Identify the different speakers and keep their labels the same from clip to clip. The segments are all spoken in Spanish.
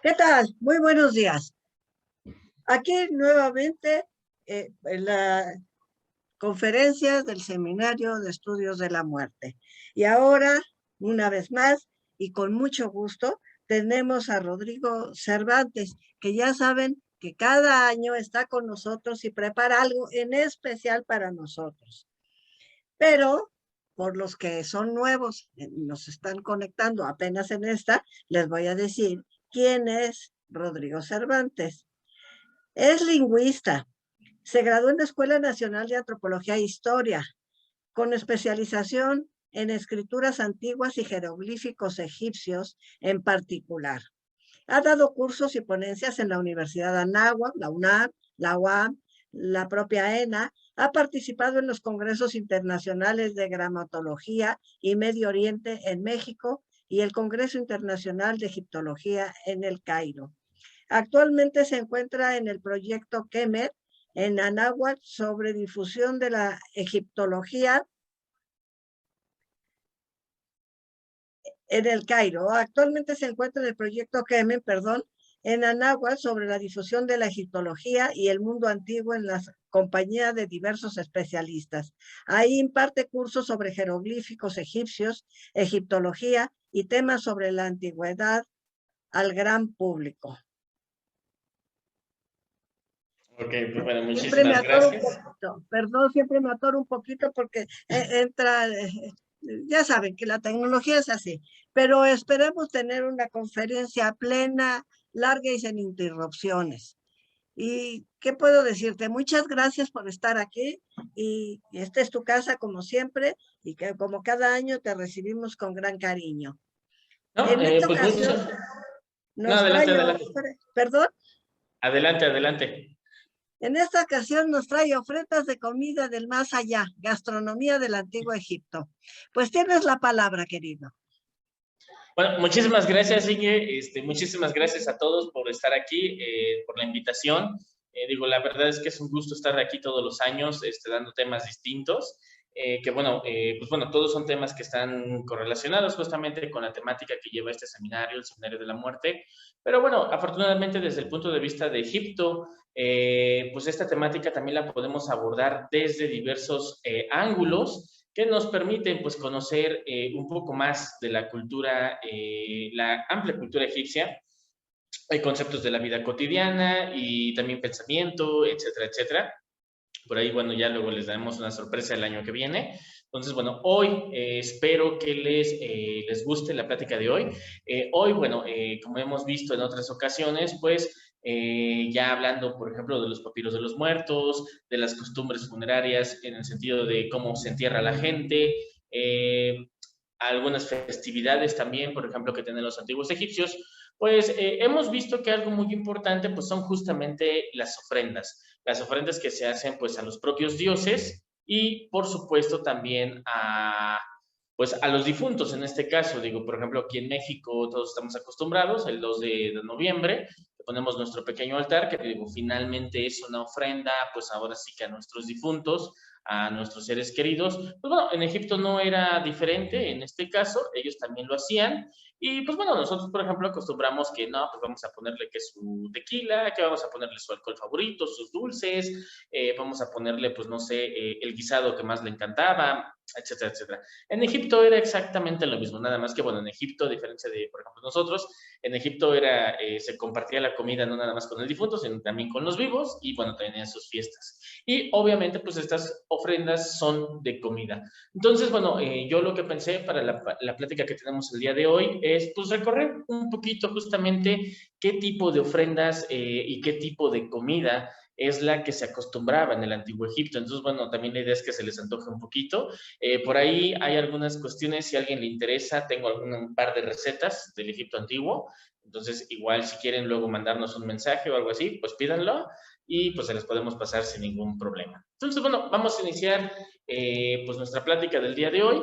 Speaker 1: ¿Qué tal? Muy buenos días. Aquí nuevamente en la conferencia del Seminario de Estudios de la Muerte. Y ahora, una vez más, y con mucho gusto, tenemos a Rodrigo Cervantes, que ya saben que cada año está con nosotros y prepara algo en especial para nosotros. Pero por los que son nuevos, nos están conectando apenas en esta, les voy a decir quién es Rodrigo Cervantes. Es lingüista. Se graduó en la Escuela Nacional de Antropología e Historia, con especialización en escrituras antiguas y jeroglíficos egipcios en particular. Ha dado cursos y ponencias en la Universidad de Anáhuac, la UNAM, la UAM, la propia ENA. Ha participado en los congresos internacionales de gramatología y Medio Oriente en México y el Congreso Internacional de Egiptología en El Cairo. Actualmente se encuentra en el proyecto Kemet en Anáhuac sobre difusión de la egiptología en El Cairo. Actualmente se encuentra en el proyecto Kemet, en Anáhuac sobre la difusión de la egiptología y el mundo antiguo en la compañía de diversos especialistas. Ahí imparte cursos sobre jeroglíficos egipcios, egiptología y temas sobre la antigüedad al gran público.
Speaker 2: Ok, pues bueno,
Speaker 1: Siempre me
Speaker 2: muchísimas
Speaker 1: atoro un
Speaker 2: gracias.
Speaker 1: poquito, perdón, siempre me atoro un poquito porque entra, ya saben que la tecnología es así, pero esperemos tener una conferencia plena, larga y sin interrupciones. ¿Y qué puedo decirte? Muchas gracias por estar aquí y esta es tu casa como siempre y que como cada año te recibimos con gran cariño.
Speaker 2: No,
Speaker 1: En esta
Speaker 2: pues
Speaker 1: ocasión
Speaker 2: mucho. No,
Speaker 1: nos
Speaker 2: adelante,
Speaker 1: trae,
Speaker 2: adelante.
Speaker 1: perdón.
Speaker 2: Adelante, adelante.
Speaker 1: En esta ocasión nos trae ofrendas de comida del más allá, gastronomía del antiguo Egipto. Pues tienes la palabra, querido.
Speaker 2: Bueno, muchísimas gracias, Inge. Muchísimas gracias a todos por estar aquí, por la invitación. Digo, la verdad es que es un gusto estar aquí todos los años, dando temas distintos. Que bueno, pues bueno, todos son temas que están correlacionados justamente con la temática que lleva este seminario, el Seminario de la Muerte. Pero bueno, afortunadamente desde el punto de vista de Egipto, pues esta temática también la podemos abordar desde diversos ángulos que nos permiten pues conocer un poco más de la cultura, la amplia cultura egipcia. Hay conceptos de la vida cotidiana y también pensamiento, etcétera, etcétera. Por ahí, bueno, ya luego les daremos una sorpresa el año que viene. Entonces, bueno, hoy espero que les guste la plática de hoy. Hoy, bueno, como hemos visto en otras ocasiones, pues ya hablando, por ejemplo, de los papiros de los muertos, de las costumbres funerarias en el sentido de cómo se entierra la gente, algunas festividades también, por ejemplo, que tienen los antiguos egipcios, pues hemos visto que algo muy importante pues son justamente las ofrendas que se hacen pues a los propios dioses y por supuesto también pues a los difuntos en este caso. Digo, por ejemplo, aquí en México todos estamos acostumbrados, el 2 de noviembre, ponemos nuestro pequeño altar, que digo, finalmente es una ofrenda, pues ahora sí que a nuestros difuntos, a nuestros seres queridos. Pues bueno, en Egipto no era diferente, en este caso, ellos también lo hacían. Y pues bueno, nosotros, por ejemplo, acostumbramos que no, pues vamos a ponerle que su tequila, que vamos a ponerle su alcohol favorito, sus dulces, vamos a ponerle, pues no sé, el guisado que más le encantaba, etcétera, etcétera. En Egipto era exactamente lo mismo, nada más que, bueno, en Egipto, a diferencia de, por ejemplo, nosotros, en Egipto era, se compartía la comida no nada más con el difunto, sino también con los vivos y, bueno, tenían sus fiestas. Y obviamente, pues estas ofrendas son de comida. Entonces, bueno, yo lo que pensé para la plática que tenemos el día de hoy es, pues, recorrer un poquito justamente qué tipo de ofrendas y qué tipo de comida es la que se acostumbraba en el antiguo Egipto. Entonces, bueno, también la idea es que se les antoje un poquito. Por ahí hay algunas cuestiones, si a alguien le interesa, tengo un par de recetas del Egipto antiguo. Entonces, igual si quieren luego mandarnos un mensaje o algo así, pues pídanlo y pues se les podemos pasar sin ningún problema. Entonces, bueno, vamos a iniciar pues nuestra plática del día de hoy.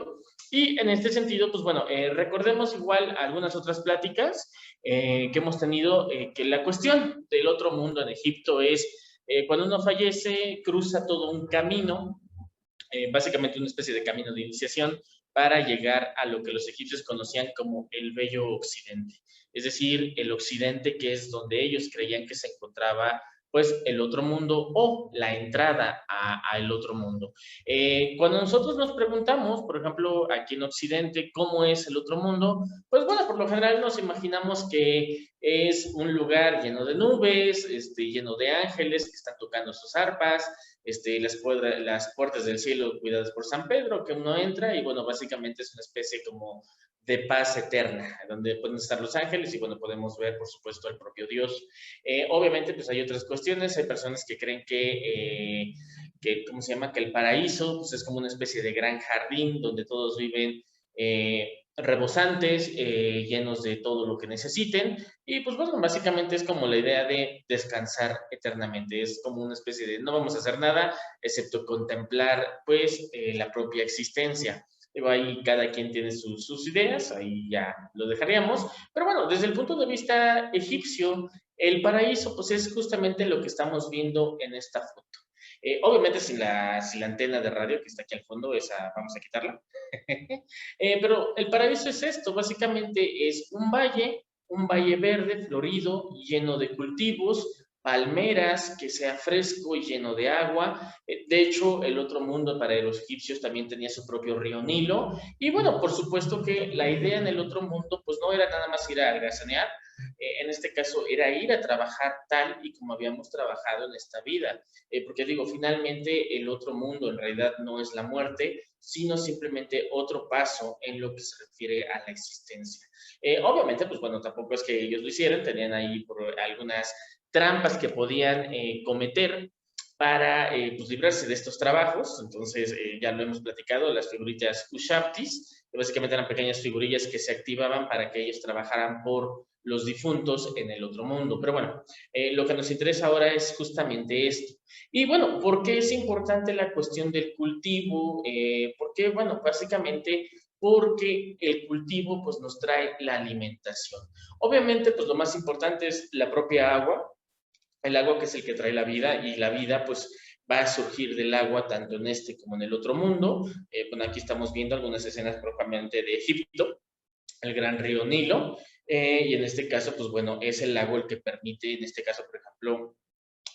Speaker 2: Y en este sentido, pues bueno, recordemos igual algunas otras pláticas que hemos tenido, que la cuestión del otro mundo en Egipto es, cuando uno fallece, cruza todo un camino, básicamente una especie de camino de iniciación para llegar a lo que los egipcios conocían como el Bello Occidente. es decir, el occidente, que es donde ellos creían que se encontraba pues el otro mundo o la entrada al otro mundo. Cuando nosotros nos preguntamos, por ejemplo, aquí en Occidente, ¿cómo es el otro mundo? Pues bueno, por lo general nos imaginamos que es un lugar lleno de nubes, lleno de ángeles que están tocando sus arpas, las puertas del cielo cuidadas por San Pedro, que uno entra y bueno, básicamente es una especie como de paz eterna, donde pueden estar los ángeles y bueno, podemos ver, por supuesto, al propio Dios. Obviamente, pues hay otras cuestiones, hay personas que creen ¿cómo se llama? Que el paraíso pues, es como una especie de gran jardín donde todos viven rebosantes, llenos de todo lo que necesiten. Y pues bueno, básicamente es como la idea de descansar eternamente. Es como una especie de no vamos a hacer nada excepto contemplar pues la propia existencia. Digo, ahí cada quien tiene sus ideas, ahí ya lo dejaríamos. Pero bueno, desde el punto de vista egipcio, el paraíso pues es justamente lo que estamos viendo en esta foto. Obviamente sin la antena de radio que está aquí al fondo, esa vamos a quitarla. Pero el paraíso es esto, básicamente es un valle verde, florido, lleno de cultivos, palmeras, que sea fresco y lleno de agua. De hecho, el otro mundo para los egipcios también tenía su propio río Nilo. Y bueno, por supuesto que la idea en el otro mundo, pues no era nada más ir a algazanear, en este caso era ir a trabajar tal y como habíamos trabajado en esta vida. Porque digo, finalmente el otro mundo en realidad no es la muerte, sino simplemente otro paso en lo que se refiere a la existencia. Obviamente, pues bueno, tampoco es que ellos lo hicieran, tenían ahí por algunas trampas que podían cometer para pues, librarse de estos trabajos. Entonces, ya lo hemos platicado, las figuritas Ushabtis, que básicamente eran pequeñas figurillas que se activaban para que ellos trabajaran por los difuntos en el otro mundo. Pero bueno, lo que nos interesa ahora es justamente esto. Y bueno, ¿por qué es importante la cuestión del cultivo? Porque, bueno, básicamente porque el cultivo pues nos trae la alimentación. Obviamente, pues lo más importante es la propia agua, el agua que es el que trae la vida y la vida pues va a surgir del agua tanto en este como en el otro mundo. Bueno, aquí estamos viendo algunas escenas propiamente de Egipto, el gran río Nilo, y en este caso, pues bueno, es el lago el que permite, en este caso, por ejemplo,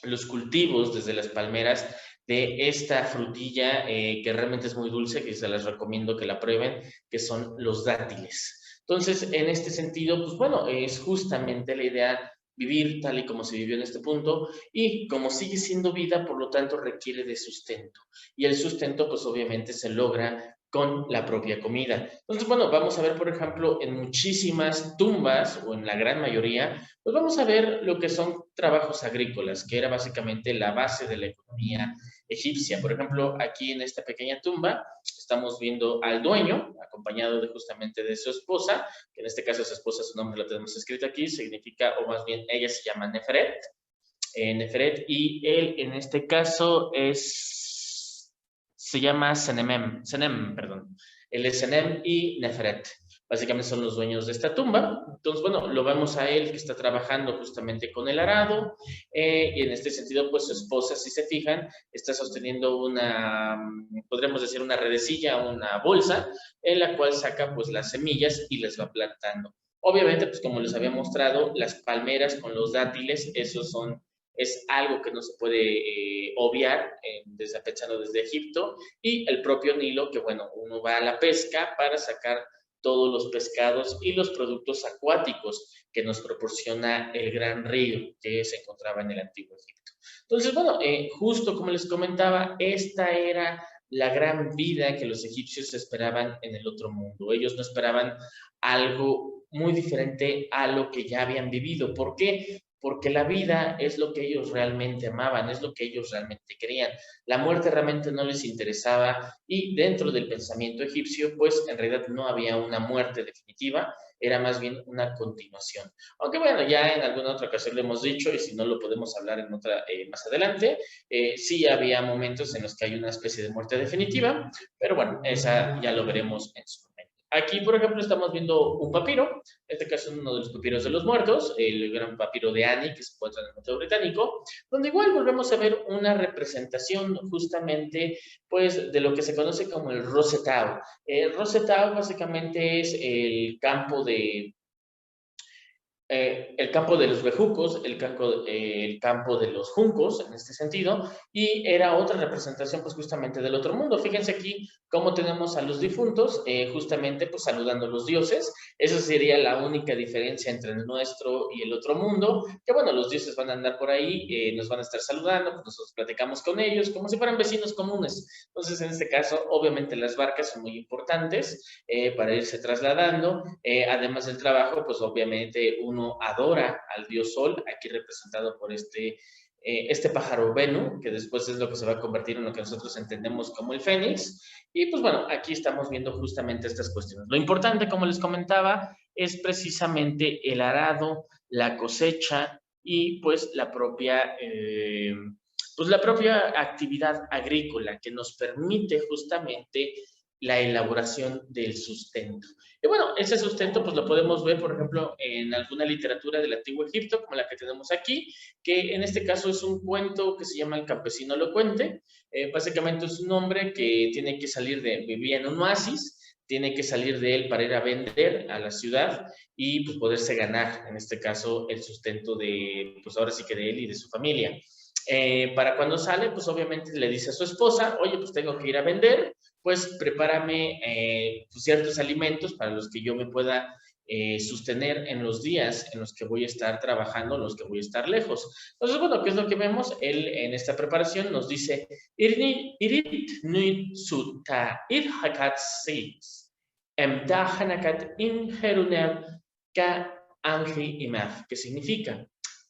Speaker 2: los cultivos desde las palmeras de esta frutilla que realmente es muy dulce, que se las recomiendo que la prueben, que son los dátiles. Entonces, en este sentido, pues bueno, es justamente la idea vivir tal y como se vivió en este punto y como sigue siendo vida, por lo tanto requiere de sustento. Y el sustento, pues obviamente se logra con la propia comida. Entonces, bueno, vamos a ver, por ejemplo, en muchísimas tumbas, o en la gran mayoría, pues vamos a ver lo que son trabajos agrícolas, que era básicamente la base de la economía egipcia. Por ejemplo, aquí en esta pequeña tumba estamos viendo al dueño, acompañado de justamente de su esposa, que en este caso su esposa, su nombre lo tenemos escrito aquí, significa, o más bien ella se llama Neferet, Neferet, y él en este caso se llama Senem, perdón. Él es Senem y Neferet. Básicamente son los dueños de esta tumba. Entonces, bueno, lo vemos a él que está trabajando justamente con el arado, y en este sentido, pues su esposa, si se fijan, está sosteniendo podríamos decir, una redecilla, una bolsa, en la cual saca pues las semillas y les va plantando. Obviamente, pues como les había mostrado, las palmeras con los dátiles, es algo que no se puede obviar, pensando desde Egipto, y el propio Nilo, que bueno, uno va a la pesca para sacar todos los pescados y los productos acuáticos que nos proporciona el gran río que se encontraba en el antiguo Egipto. Entonces, bueno, justo como les comentaba, esta era la gran vida que los egipcios esperaban en el otro mundo. Ellos no esperaban algo muy diferente a lo que ya habían vivido. ¿Por qué? Porque la vida es lo que ellos realmente amaban, es lo que ellos realmente querían. La muerte realmente no les interesaba y dentro del pensamiento egipcio, pues en realidad no había una muerte definitiva, era más bien una continuación. Aunque bueno, ya en alguna otra ocasión lo hemos dicho y si no lo podemos hablar en otra más adelante, sí había momentos en los que hay una especie de muerte definitiva, pero bueno, esa ya lo veremos en su momento. Aquí, por ejemplo, estamos viendo un papiro, en este caso uno de los papiros de los muertos, el gran papiro de Ani, que se encuentra en el Museo Británico, donde igual volvemos a ver una representación justamente pues de lo que se conoce como el Rosetau. El Rosetau básicamente es el campo el campo de los bejucos, el campo de los juncos, en este sentido, y era otra representación, pues, justamente del otro mundo. Fíjense aquí cómo tenemos a los difuntos, justamente, pues, saludando a los dioses. Esa sería la única diferencia entre el nuestro y el otro mundo, que, bueno, los dioses van a andar por ahí, nos van a estar saludando, pues nosotros platicamos con ellos, como si fueran vecinos comunes. Entonces, en este caso, obviamente, las barcas son muy importantes para irse trasladando. Además del trabajo, pues obviamente uno adora al dios Sol, aquí representado por este pájaro Venu, que después es lo que se va a convertir en lo que nosotros entendemos como el Fénix. Y pues bueno, aquí estamos viendo justamente estas cuestiones. Lo importante, como les comentaba, es precisamente el arado, la cosecha y pues la propia actividad agrícola que nos permite justamente la elaboración del sustento. Y bueno, ese sustento pues lo podemos ver, por ejemplo, en alguna literatura del Antiguo Egipto, como la que tenemos aquí, que en este caso es un cuento que se llama El campesino elocuente. Básicamente es un hombre que tiene que vivía en un oasis, tiene que salir de él para ir a vender a la ciudad y pues poderse ganar, en este caso, el sustento pues ahora sí que de él y de su familia. Para cuando sale, pues obviamente le dice a su esposa, oye, pues tengo que ir a vender, pues prepárame pues, ciertos alimentos para los que yo me pueda sostener en los días en los que voy a estar trabajando, en los que voy a estar lejos. Entonces, bueno, ¿qué es lo que vemos? Él en esta preparación nos dice, Irit nuit suta ir hakat seis, emdahanakat in jerunem ka anji imaf, que significa,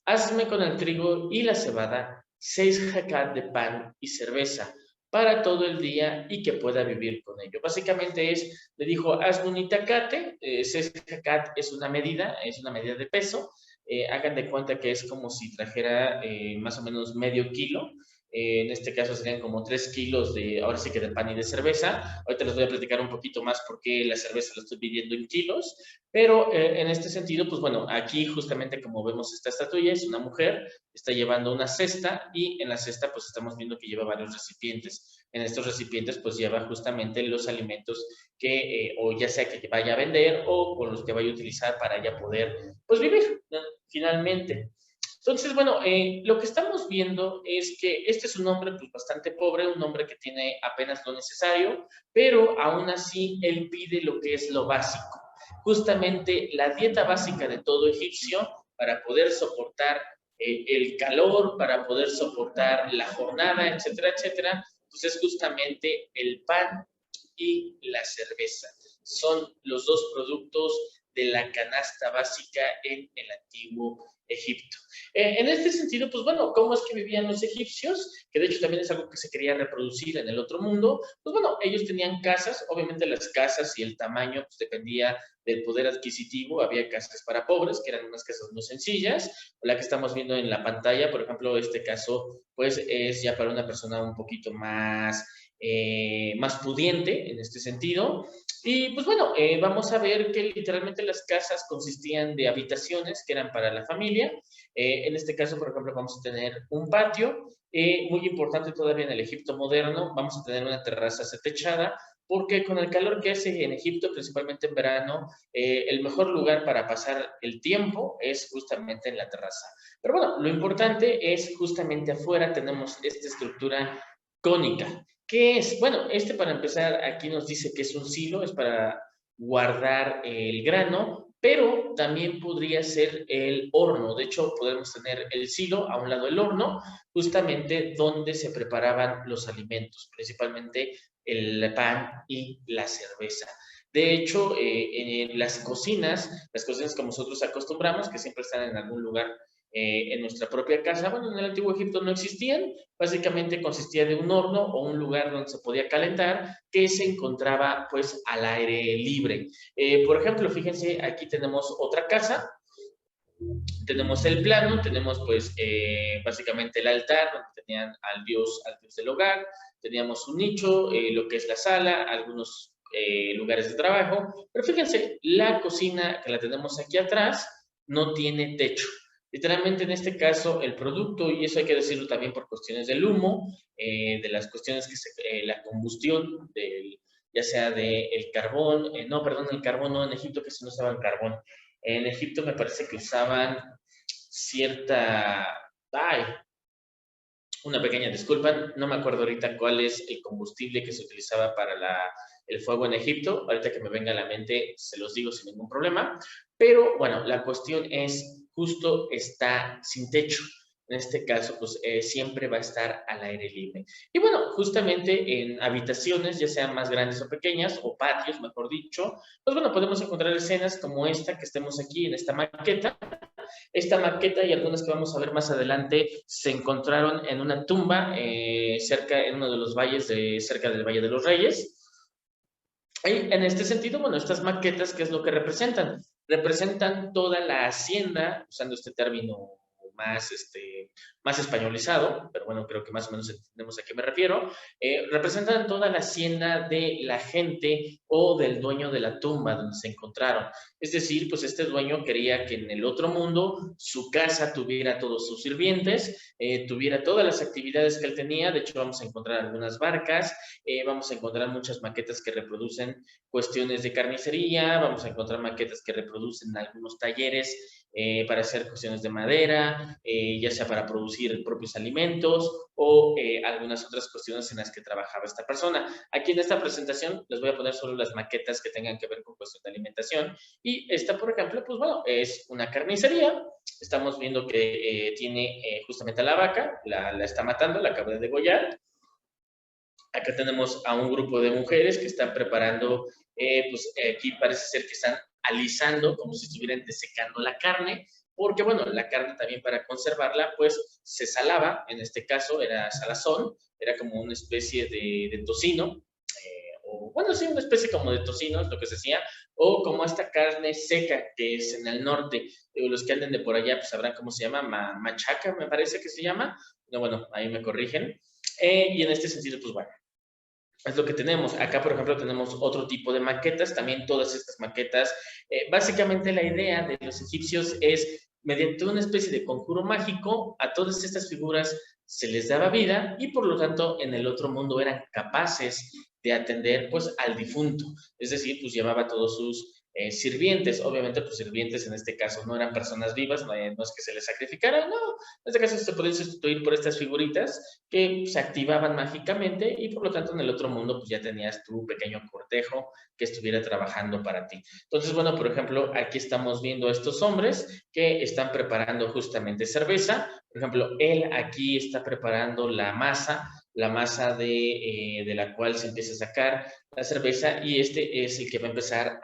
Speaker 2: hazme con el trigo y la cebada 6 hakat de pan y cerveza para todo el día y que pueda vivir con ello. Básicamente le dijo, hazme un itacate, 6 hakat es una medida de peso, hagan de cuenta que es como si trajera más o menos medio kilo, en este caso serían como 3 kilos ahora sí que de pan y de cerveza. Ahorita les voy a platicar un poquito más por qué la cerveza la estoy midiendo en kilos, pero en este sentido, pues bueno, aquí justamente como vemos esta estatuilla, es una mujer, está llevando una cesta y en la cesta pues estamos viendo que lleva varios recipientes. En estos recipientes pues lleva justamente los alimentos que o ya sea que vaya a vender o con los que vaya a utilizar para ya poder pues vivir, ¿no? Finalmente. Entonces, bueno, lo que estamos viendo es que este es un hombre pues bastante pobre, un hombre que tiene apenas lo necesario, pero aún así él pide lo que es lo básico. Justamente la dieta básica de todo egipcio para poder soportar el calor, para poder soportar la jornada, etcétera, etcétera, pues es justamente el pan y la cerveza. Son los dos productos de la canasta básica en el antiguo Egipto. En este sentido, pues bueno, ¿cómo es que vivían los egipcios? Que de hecho también es algo que se quería reproducir en el otro mundo. Pues bueno, ellos tenían casas, obviamente las casas y el tamaño pues, dependía del poder adquisitivo. Había casas para pobres, que eran unas casas muy sencillas, o la que estamos viendo en la pantalla, por ejemplo, este caso, pues es ya para una persona un poquito más pudiente en este sentido. Y pues bueno, vamos a ver que literalmente las casas consistían de habitaciones que eran para la familia. En este caso, por ejemplo, vamos a tener un patio. Muy importante todavía en el Egipto moderno, vamos a tener una terraza techada, porque con el calor que hace en Egipto, principalmente en verano, el mejor lugar para pasar el tiempo es justamente en la terraza. Pero bueno, lo importante es justamente afuera tenemos esta estructura cónica. ¿Qué es? Bueno, para empezar, aquí nos dice que es un silo, es para guardar el grano, pero también podría ser el horno. De hecho, podemos tener el silo, a un lado el horno, justamente donde se preparaban los alimentos, principalmente el pan y la cerveza. De hecho, en las cocinas como nosotros acostumbramos, que siempre están en algún lugar en nuestra propia casa, bueno, en el Antiguo Egipto no existían, básicamente consistía de un horno o un lugar donde se podía calentar que se encontraba pues al aire libre. Por ejemplo, fíjense, aquí tenemos otra casa, tenemos el plano, tenemos pues básicamente el altar donde tenían al dios del hogar, teníamos un nicho, lo que es la sala, algunos lugares de trabajo, pero fíjense, la cocina que la tenemos aquí atrás no tiene techo. Literalmente en este caso el producto, y eso hay que decirlo también por cuestiones del humo, de las cuestiones la combustión, ya sea del carbón, no, perdón, el carbón no, en Egipto que se no usaba el carbón, En Egipto me parece que usaban cierta... Ay, una pequeña disculpa, no me acuerdo ahorita cuál es el combustible que se utilizaba para el fuego en Egipto. Ahorita que me venga a la mente, se los digo sin ningún problema. Pero bueno, la cuestión es, justo está sin techo. En este caso, pues siempre va a estar al aire libre. Y bueno, justamente en habitaciones, ya sean más grandes o pequeñas, o patios, mejor dicho, pues bueno, podemos encontrar escenas como esta que estemos aquí en esta maqueta. Esta maqueta y algunas que vamos a ver más adelante se encontraron en una tumba cerca, en uno de los valles cerca del Valle de los Reyes. Y en este sentido, bueno, estas maquetas, ¿qué es lo que representan? Representan toda la hacienda, usando este término más, más españolizado, pero bueno, creo que más o menos entendemos a qué me refiero, representan toda la hacienda de la gente o del dueño de la tumba donde se encontraron. Es decir, pues este dueño quería que en el otro mundo su casa tuviera todos sus sirvientes, tuviera todas las actividades que él tenía. De hecho, vamos a encontrar algunas barcas, vamos a encontrar muchas maquetas que reproducen cuestiones de carnicería, vamos a encontrar maquetas que reproducen algunos talleres para hacer cuestiones de madera, ya sea para producir propios alimentos o algunas otras cuestiones en las que trabajaba esta persona. Aquí en esta presentación les voy a poner solo las maquetas que tengan que ver con cuestión de alimentación. Y esta, por ejemplo, pues bueno, es una carnicería. Estamos viendo que tiene justamente a la vaca, la está matando, la acaba de degollar. Acá tenemos a un grupo de mujeres que están preparando, pues aquí parece ser que están alisando, como si estuvieran desecando la carne, porque bueno, la carne también para conservarla, pues se salaba, en este caso era salazón, era como una especie de tocino, o bueno, sí, una especie como de tocino, es lo que se hacía, o como esta carne seca que es en el norte. Los que anden de por allá, pues sabrán cómo se llama, machaca, me parece que se llama. No, bueno, ahí me corrigen. Y en este sentido, pues bueno, es lo que tenemos. Acá, por ejemplo, tenemos otro tipo de maquetas, también todas estas maquetas. Básicamente la idea de los egipcios es, mediante una especie de conjuro mágico, a todas estas figuras se les daba vida y por lo tanto en el otro mundo eran capaces de atender pues al difunto. Es decir, pues llevaba a todos sus sirvientes. Obviamente, pues sirvientes en este caso no eran personas vivas, no es que se les sacrificaran, no. En este caso se pueden sustituir por estas figuritas que se activaban mágicamente y por lo tanto en el otro mundo pues ya tenías tu pequeño cortejo que estuviera trabajando para ti. Entonces, bueno, por ejemplo, aquí estamos viendo a estos hombres que están preparando justamente cerveza. Por ejemplo, él aquí está preparando la masa de la cual se empieza a sacar la cerveza y este es el que va a empezar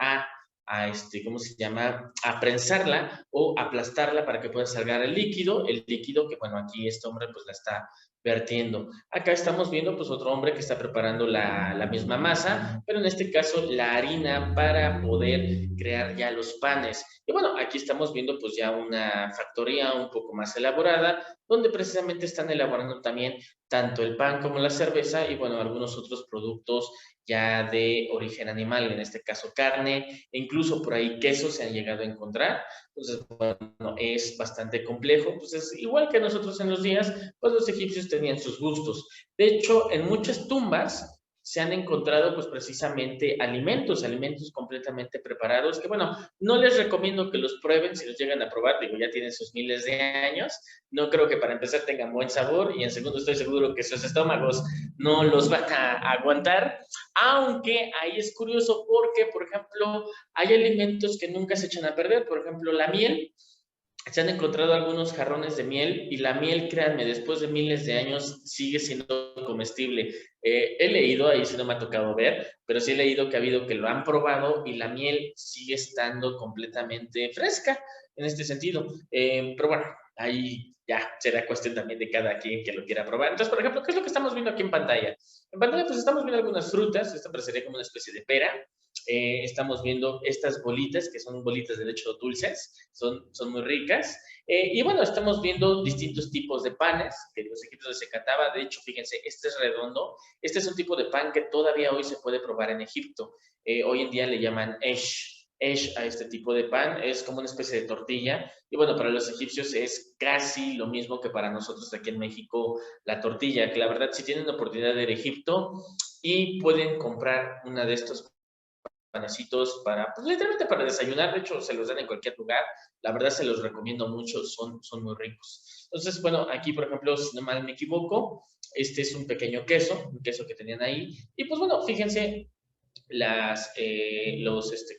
Speaker 2: ¿cómo se llama? A prensarla o aplastarla para que pueda salgar el líquido que, bueno, aquí este hombre pues la está vertiendo. Acá estamos viendo pues otro hombre que está preparando la misma masa, pero en este caso la harina para poder crear ya los panes. Y bueno, aquí estamos viendo pues ya una factoría un poco más elaborada, donde precisamente están elaborando también tanto el pan como la cerveza y bueno, algunos otros productos ya de origen animal, en este caso carne, e incluso por ahí quesos se han llegado a encontrar. Entonces, bueno, es bastante complejo. Pues es igual que nosotros en los días, pues los egipcios tenían sus gustos. De hecho, en muchas tumbas se han encontrado pues precisamente alimentos completamente preparados, que bueno, no les recomiendo que los prueben si los llegan a probar, digo, ya tienen sus miles de años, no creo que para empezar tengan buen sabor y en segundo estoy seguro que sus estómagos no los van a aguantar, aunque ahí es curioso porque, por ejemplo, hay alimentos que nunca se echan a perder, por ejemplo, la miel. Se han encontrado algunos jarrones de miel y la miel, créanme, después de miles de años sigue siendo comestible. He leído, ahí sí no me ha tocado ver, pero sí he leído que ha habido que lo han probado y la miel sigue estando completamente fresca en este sentido. Pero bueno, ahí ya será cuestión también de cada quien que lo quiera probar. Entonces, por ejemplo, ¿qué es lo que estamos viendo aquí en pantalla? En pantalla pues estamos viendo algunas frutas, esta parecería como una especie de pera. Estamos viendo estas bolitas, que son bolitas de hecho dulces, son muy ricas. Y bueno, estamos viendo distintos tipos de panes que los egipcios se cataba. De hecho, fíjense, este es redondo. Este es un tipo de pan que todavía hoy se puede probar en Egipto. Hoy en día le llaman esh a este tipo de pan. Es como una especie de tortilla. Y bueno, para los egipcios es casi lo mismo que para nosotros aquí en México la tortilla. Que la verdad, si tienen la oportunidad de ir a Egipto y pueden comprar una de estos panecitos para, pues literalmente para desayunar. De hecho, se los dan en cualquier lugar. La verdad se los recomiendo mucho, son muy ricos. Entonces, bueno, aquí, por ejemplo, si no mal me equivoco, este es un queso que tenían ahí. Y pues bueno, fíjense, ¿cómo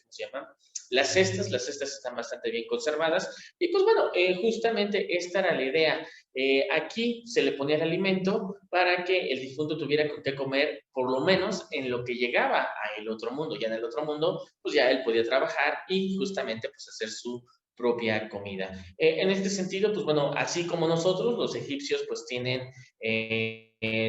Speaker 2: se llama? Las cestas están bastante bien conservadas. Y pues bueno, justamente esta era la idea. Aquí se le ponía el alimento para que el difunto tuviera con qué comer, por lo menos en lo que llegaba a el otro mundo. Ya en el otro mundo, pues ya él podía trabajar y justamente pues hacer su propia comida. En este sentido, pues bueno, así como nosotros, los egipcios pues tienen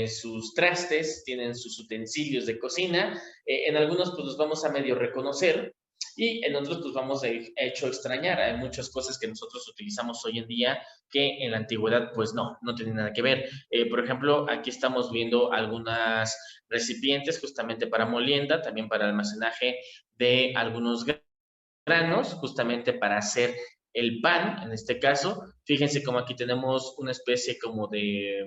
Speaker 2: sus trastes, tienen sus utensilios de cocina, en algunos pues los vamos a medio reconocer y en otros pues vamos a hecho extrañar. Hay muchas cosas que nosotros utilizamos hoy en día que en la antigüedad pues no tienen nada que ver. Por ejemplo, aquí estamos viendo algunas recipientes justamente para molienda, también para almacenaje de algunos granos, justamente para hacer el pan, en este caso. Fíjense como aquí tenemos una especie como de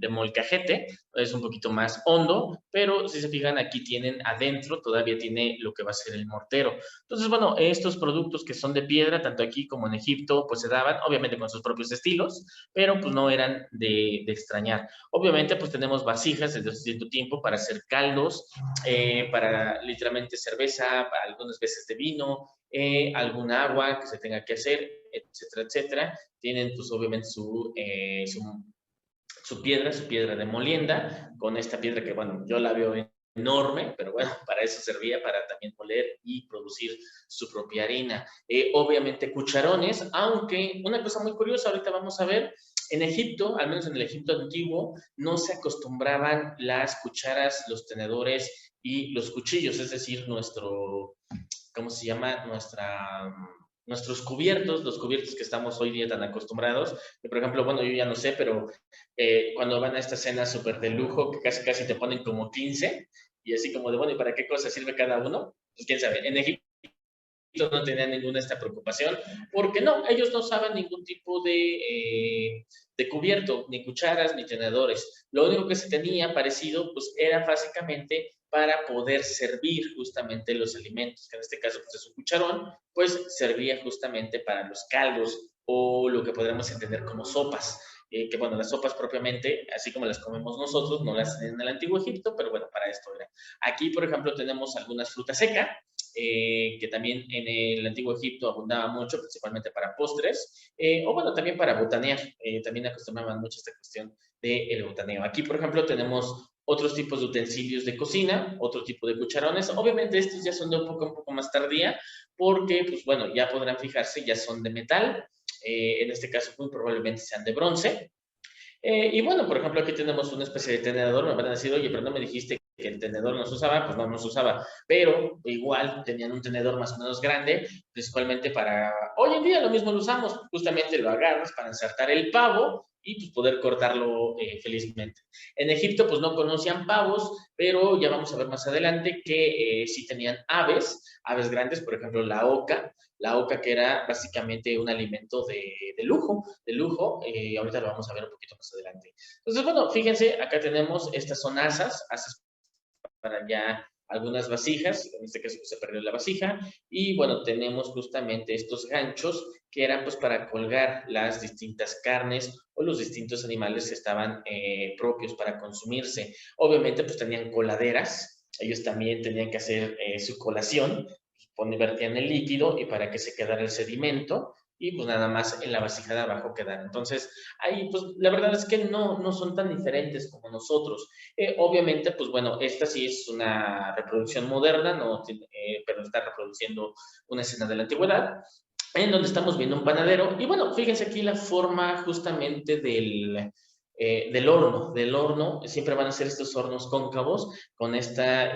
Speaker 2: molcajete, es un poquito más hondo, pero si se fijan aquí tienen adentro, todavía tiene lo que va a ser el mortero. Entonces, bueno, estos productos que son de piedra, tanto aquí como en Egipto, pues se daban, obviamente con sus propios estilos, pero pues no eran de extrañar. Obviamente, pues tenemos vasijas desde hace cierto tiempo para hacer caldos, para literalmente cerveza, para algunas veces de vino, algún agua que se tenga que hacer, etcétera, etcétera. Tienen pues obviamente su piedra de molienda, con esta piedra que bueno, yo la veo enorme, pero bueno, para eso servía, para también moler y producir su propia harina. Obviamente cucharones, aunque una cosa muy curiosa, ahorita vamos a ver, en Egipto, al menos en el Egipto antiguo, no se acostumbraban las cucharas, los tenedores y los cuchillos, es decir, ¿cómo se llama? Nuestros cubiertos, los cubiertos que estamos hoy día tan acostumbrados. Y por ejemplo, bueno, yo ya no sé, pero cuando van a estas cenas súper de lujo, que casi casi te ponen como 15, y así como de, bueno, ¿y para qué cosa sirve cada uno? Pues quién sabe. En Egipto no tenían ninguna esta preocupación, porque no, ellos no usaban ningún tipo de cubierto, ni cucharas, ni tenedores. Lo único que se tenía parecido, pues era básicamente para poder servir justamente los alimentos, que en este caso pues es un cucharón, pues servía justamente para los caldos o lo que podríamos entender como sopas. Que bueno, las sopas propiamente, así como las comemos nosotros, no las tenían en el antiguo Egipto, pero bueno, para esto era. Aquí, por ejemplo, tenemos algunas frutas secas, que también en el antiguo Egipto abundaba mucho, principalmente para postres, o bueno, también para botanear, también acostumbraban mucho esta cuestión del botaneo. Aquí, por ejemplo, tenemos otros tipos de utensilios de cocina, otro tipo de cucharones. Obviamente estos ya son de un poco más tardía, porque, pues bueno, ya podrán fijarse, ya son de metal, en este caso muy probablemente sean de bronce. Y bueno, por ejemplo, aquí tenemos una especie de tenedor. Me van a decir, oye, pero no me dijiste que el tenedor no se usaba. Pues no se usaba, pero igual tenían un tenedor más o menos grande, principalmente para, hoy en día lo mismo lo usamos, justamente lo agarras para ensartar el pavo y pues poder cortarlo felizmente. En Egipto pues no conocían pavos, pero ya vamos a ver más adelante que sí tenían aves grandes, por ejemplo la oca que era básicamente un alimento de lujo, ahorita lo vamos a ver un poquito más adelante. Entonces, bueno, fíjense, acá tenemos, estas son asas para ya algunas vasijas, en este caso pues, se perdió la vasija, y bueno, tenemos justamente estos ganchos que eran pues para colgar las distintas carnes o los distintos animales que estaban propios para consumirse. Obviamente pues tenían coladeras, ellos también tenían que hacer su colación, vertían el líquido y para que se quedara el sedimento, y pues nada más en la vasija de abajo quedara. Entonces, ahí pues la verdad es que no son tan diferentes como nosotros. Obviamente, pues bueno, esta sí es una reproducción moderna, no, pero está reproduciendo una escena de la antigüedad, en donde estamos viendo un panadero. Y bueno, fíjense aquí la forma justamente del horno, siempre van a ser estos hornos cóncavos con esta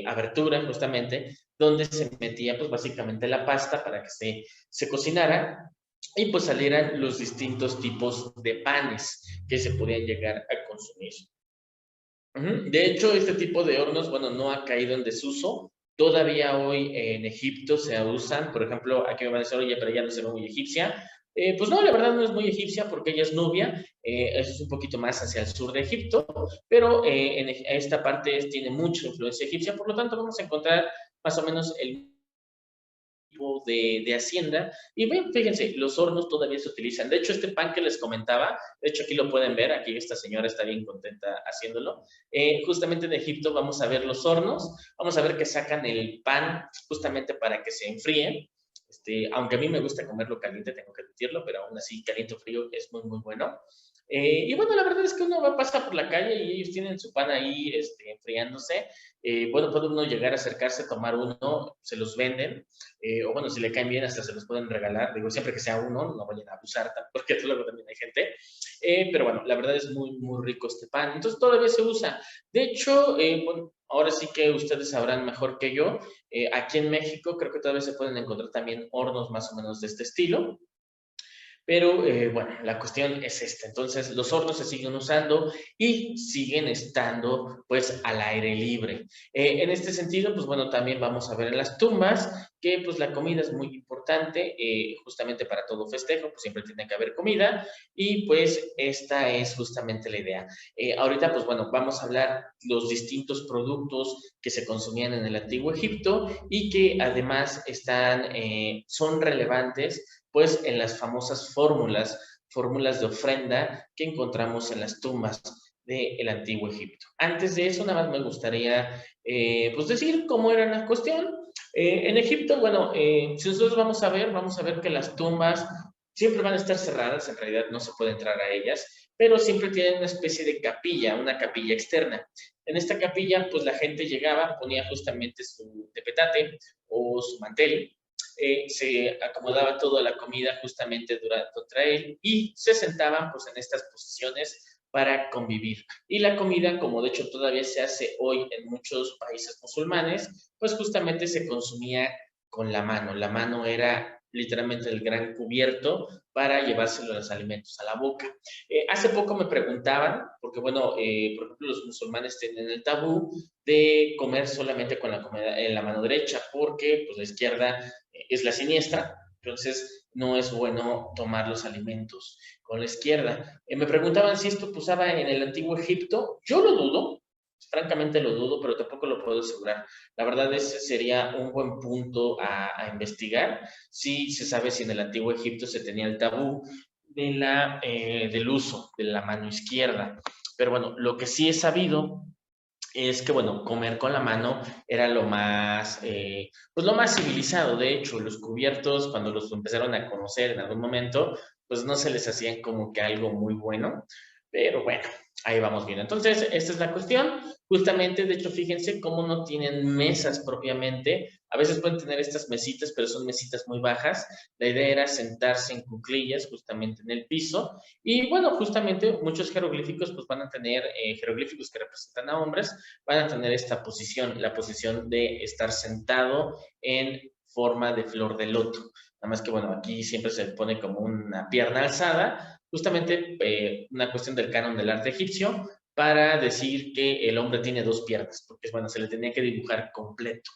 Speaker 2: abertura justamente donde se metía pues básicamente la pasta para que se cocinara y pues salieran los distintos tipos de panes que se podían llegar a consumir. De hecho, este tipo de hornos, bueno, no ha caído en desuso. Todavía hoy en Egipto se usan, por ejemplo, aquí me van a decir, oye, pero ya no se ve muy egipcia. Pues no, la verdad no es muy egipcia porque ella es Nubia, eso es un poquito más hacia el sur de Egipto, pero esta parte tiene mucha influencia egipcia, por lo tanto vamos a encontrar más o menos el tipo de hacienda. Y ven, fíjense, los hornos todavía se utilizan. De hecho, este pan que les comentaba, de hecho aquí lo pueden ver, aquí esta señora está bien contenta haciéndolo. Justamente en Egipto vamos a ver los hornos, vamos a ver que sacan el pan justamente para que se enfríe. Aunque a mí me gusta comerlo caliente, tengo que admitirlo, pero aún así caliente o frío es muy, muy bueno. Y bueno, la verdad es que uno va a pasar por la calle y ellos tienen su pan ahí enfriándose. Bueno, puede uno llegar a acercarse, a tomar uno, se los venden, o bueno, si le caen bien, hasta se los pueden regalar. Digo, siempre que sea uno, no vayan a abusar, porque luego también hay gente. Pero bueno, la verdad es muy, muy rico este pan. Entonces todavía se usa. De hecho, bueno, ahora sí que ustedes sabrán mejor que yo. Aquí en México creo que todavía se pueden encontrar también hornos más o menos de este estilo. Pero bueno, la cuestión es esta. Entonces, los hornos se siguen usando y siguen estando pues al aire libre. En este sentido, pues bueno, también vamos a ver en las tumbas que pues la comida es muy importante, justamente para todo festejo, pues siempre tiene que haber comida y pues esta es justamente la idea. Ahorita, pues bueno, vamos a hablar los distintos productos que se consumían en el antiguo Egipto y que además son relevantes pues en las famosas fórmulas de ofrenda que encontramos en las tumbas del antiguo Egipto. Antes de eso, nada más me gustaría pues decir cómo era la cuestión. En Egipto, bueno, si nosotros vamos a ver que las tumbas siempre van a estar cerradas, en realidad no se puede entrar a ellas, pero siempre tienen una especie de capilla, una capilla externa. En esta capilla, pues la gente llegaba, ponía justamente su tepetate o su mantel, se acomodaba toda la comida justamente contra él y se sentaban pues en estas posiciones para convivir. Y la comida, como de hecho todavía se hace hoy en muchos países musulmanes, pues justamente se consumía con la mano. La mano era literalmente el gran cubierto para llevárselo los alimentos a la boca. Hace poco me preguntaban, porque bueno, por ejemplo, los musulmanes tienen el tabú de comer solamente con la comida en la mano derecha, porque pues la izquierda es la siniestra, entonces no es bueno tomar los alimentos con la izquierda. Me preguntaban si esto pasaba en el antiguo Egipto. Yo lo dudo, francamente lo dudo, pero tampoco lo puedo asegurar. La verdad ese sería un buen punto a investigar. Sí se sabe si en el antiguo Egipto se tenía el tabú del uso de la mano izquierda. Pero bueno, lo que sí he sabido es que, bueno, comer con la mano era pues lo más civilizado. De hecho, los cubiertos, cuando los empezaron a conocer en algún momento, pues no se les hacían como que algo muy bueno, pero bueno, ahí vamos bien. Entonces, esta es la cuestión. Justamente, de hecho, fíjense cómo no tienen mesas propiamente. A veces pueden tener estas mesitas, pero son mesitas muy bajas. La idea era sentarse en cuclillas, justamente en el piso. Y bueno, justamente muchos jeroglíficos, pues van a tener jeroglíficos que representan a hombres, van a tener esta posición, la posición de estar sentado en forma de flor de loto. Nada más que, bueno, aquí siempre se pone como una pierna alzada, justamente una cuestión del canon del arte egipcio, para decir que el hombre tiene dos piernas, porque, bueno, se le tenía que dibujar completo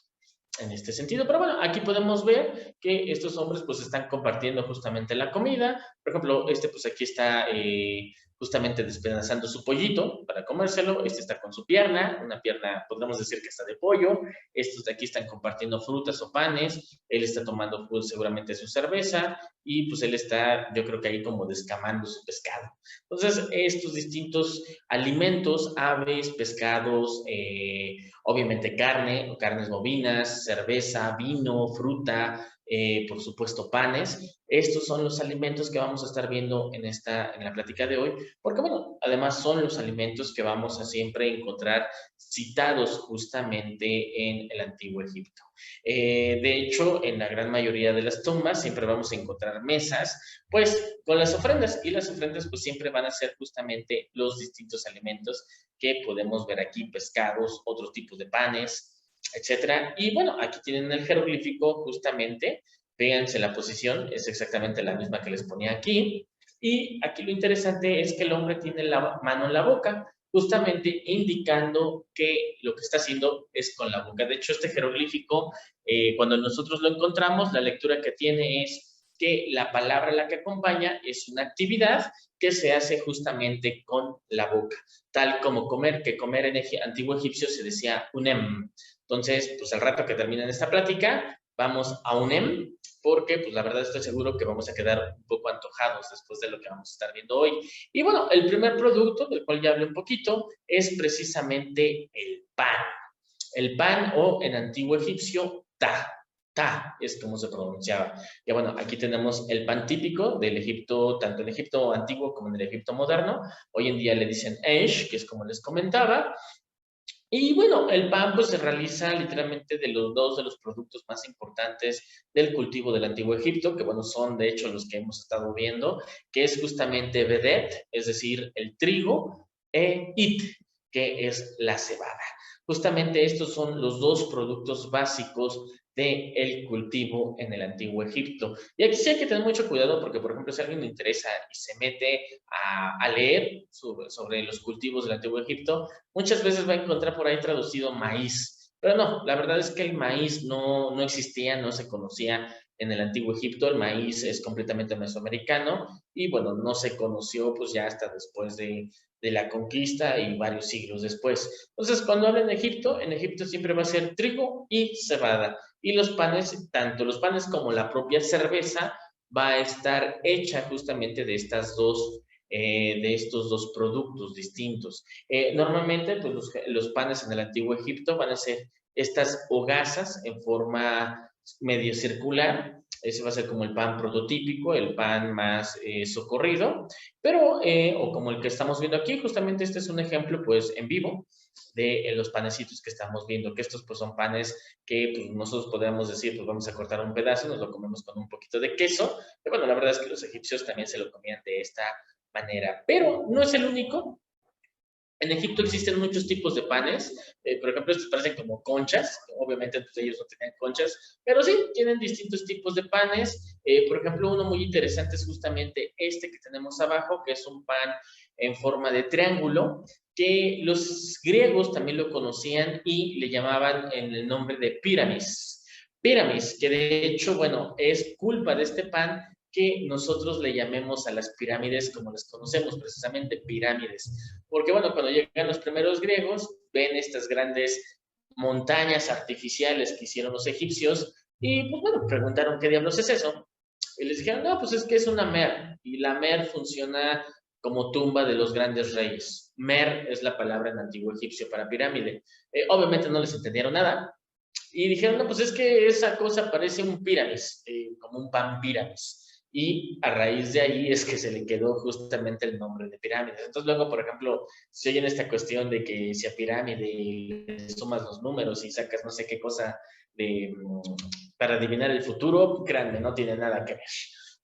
Speaker 2: en este sentido. Pero bueno, aquí podemos ver que estos hombres pues están compartiendo justamente la comida. Por ejemplo, pues aquí está justamente despedazando su pollito para comérselo. Este está con su pierna, una pierna, podríamos decir que está de pollo. Estos de aquí están compartiendo frutas o panes. Él está tomando pues, seguramente su cerveza y pues él está, yo creo que ahí como descamando su pescado. Entonces, estos distintos alimentos, aves, pescados, obviamente carne, carnes bovinas, cerveza, vino, fruta, por supuesto panes. Estos son los alimentos que vamos a estar viendo en la plática de hoy, porque bueno, además son los alimentos que vamos a siempre encontrar citados justamente en el antiguo Egipto. De hecho, en la gran mayoría de las tumbas siempre vamos a encontrar mesas, pues con las ofrendas, y las ofrendas pues siempre van a ser justamente los distintos alimentos que podemos ver aquí, pescados, otros tipos de panes, etcétera. Y bueno, aquí tienen el jeroglífico justamente, fíjense la posición, es exactamente la misma que les ponía aquí. Y aquí lo interesante es que el hombre tiene la mano en la boca, justamente indicando que lo que está haciendo es con la boca. De hecho, este jeroglífico, cuando nosotros lo encontramos, la lectura que tiene es que la palabra a la que acompaña es una actividad que se hace justamente con la boca, tal como comer, que comer en antiguo egipcio se decía unem. Entonces, pues al rato que terminen esta plática, vamos a unem, porque pues la verdad estoy seguro que vamos a quedar un poco antojados después de lo que vamos a estar viendo hoy. Y bueno, el primer producto, del cual ya hablé un poquito, es precisamente el pan. El pan, o en antiguo egipcio, ta es como se pronunciaba. Y bueno, aquí tenemos el pan típico del Egipto, tanto en Egipto antiguo como en el Egipto moderno. Hoy en día le dicen eish, que es como les comentaba. Y bueno, el pan pues se realiza literalmente de los dos de los productos más importantes del cultivo del Antiguo Egipto, que bueno, son de hecho los que hemos estado viendo, que es justamente vedet, es decir, el trigo, e it, que es la cebada. Justamente estos son los dos productos básicos del cultivo en el Antiguo Egipto. Y aquí sí hay que tener mucho cuidado porque, por ejemplo, si a alguien le interesa y se mete a leer sobre los cultivos del Antiguo Egipto, muchas veces va a encontrar por ahí traducido maíz, pero no, la verdad es que el maíz no existía, no se conocía en el Antiguo Egipto. El maíz es completamente mesoamericano y bueno, no se conoció pues ya hasta después de la conquista y varios siglos después. Entonces, cuando hablan de Egipto, en Egipto siempre va a ser trigo y cebada. Y los panes, tanto los panes como la propia cerveza, va a estar hecha justamente de estos dos productos distintos. Normalmente, pues los panes en el Antiguo Egipto van a ser estas hogazas en forma medio circular. Ese va a ser como el pan prototípico, el pan más socorrido, pero, o como el que estamos viendo aquí, justamente este es un ejemplo, pues, en vivo de los panecitos que estamos viendo, que estos, pues, son panes que, pues, nosotros podríamos decir, pues, vamos a cortar un pedazo, nos lo comemos con un poquito de queso, y bueno, la verdad es que los egipcios también se lo comían de esta manera, pero no es el único. En Egipto existen muchos tipos de panes, por ejemplo, estos parecen como conchas, obviamente pues, ellos no tenían conchas, pero sí, tienen distintos tipos de panes. Por ejemplo, uno muy interesante es justamente este que tenemos abajo, que es un pan en forma de triángulo, que los griegos también lo conocían y le llamaban en el nombre de piramis. Piramis, que de hecho, bueno, es culpa de este pan que nosotros le llamemos a las pirámides como las conocemos, precisamente pirámides. Porque bueno, cuando llegan los primeros griegos, ven estas grandes montañas artificiales que hicieron los egipcios y pues bueno, preguntaron qué diablos es eso. Y les dijeron, no, pues es que es una mer. Y la mer funciona como tumba de los grandes reyes. Mer es la palabra en antiguo egipcio para pirámide. Obviamente no les entendieron nada. Y dijeron, no, pues es que esa cosa parece un pirámis, como un pan pirámis. Y a raíz de ahí es que se le quedó justamente el nombre de pirámides. Entonces luego, por ejemplo, se oye en esta cuestión de que si a pirámide le sumas los números y sacas no sé qué cosa de, para adivinar el futuro, créanme, no tiene nada que ver.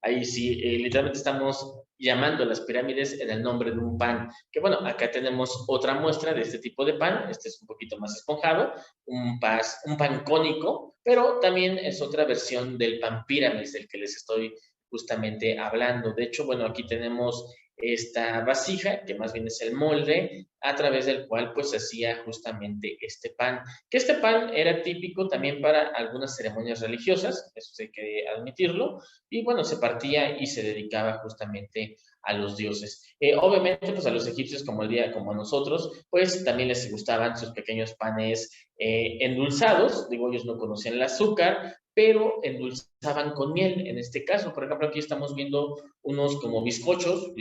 Speaker 2: Ahí sí, literalmente estamos llamando a las pirámides en el nombre de un pan. Que bueno, acá tenemos otra muestra de este tipo de pan. Este es un poquito más esponjado, un pan cónico, pero también es otra versión del pan pirámides del que les estoy justamente hablando. De hecho, bueno, aquí tenemos esta vasija, que más bien es el molde, a través del cual pues se hacía justamente este pan. Que este pan era típico también para algunas ceremonias religiosas, eso hay que admitirlo, y bueno, se partía y se dedicaba justamente a los dioses. Obviamente, pues a los egipcios, como el día, como a nosotros, pues también les gustaban sus pequeños panes endulzados. Digo, ellos no conocían el azúcar, pero endulzaban con miel. En este caso, por ejemplo, aquí estamos viendo unos como bizcochos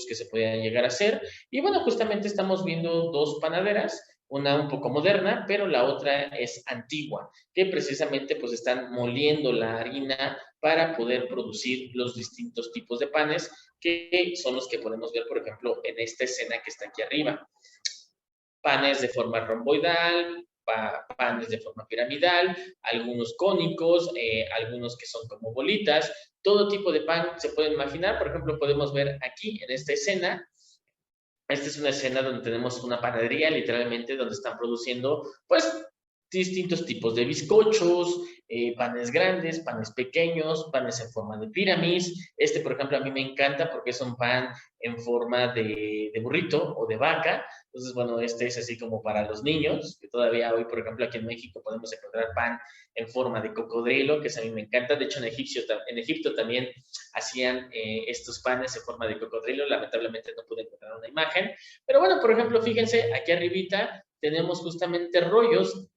Speaker 2: que se podían llegar a hacer. Y bueno, justamente estamos viendo dos panaderas, una un poco moderna, pero la otra es antigua, que precisamente pues están moliendo la harina para poder producir los distintos tipos de panes, que son los que podemos ver, por ejemplo, en esta escena que está aquí arriba. Panes de forma romboidal, panes de forma piramidal, algunos cónicos, algunos que son como bolitas, todo tipo de pan se puede imaginar. Por ejemplo, podemos ver aquí en esta escena. Esta es una escena donde tenemos una panadería, literalmente, donde están produciendo, pues, distintos tipos de bizcochos, panes grandes, panes pequeños, panes en forma de pirámides. Este, por ejemplo, a mí me encanta porque es un pan en forma de burrito o de vaca. Entonces, bueno, este es así como para los niños, que todavía hoy, por ejemplo, aquí en México podemos encontrar pan en forma de cocodrilo, que a mí me encanta. De hecho, en Egipto también hacían estos panes en forma de cocodrilo. Lamentablemente no pude encontrar una imagen. Pero bueno, por ejemplo, fíjense, aquí arribita tenemos justamente rollos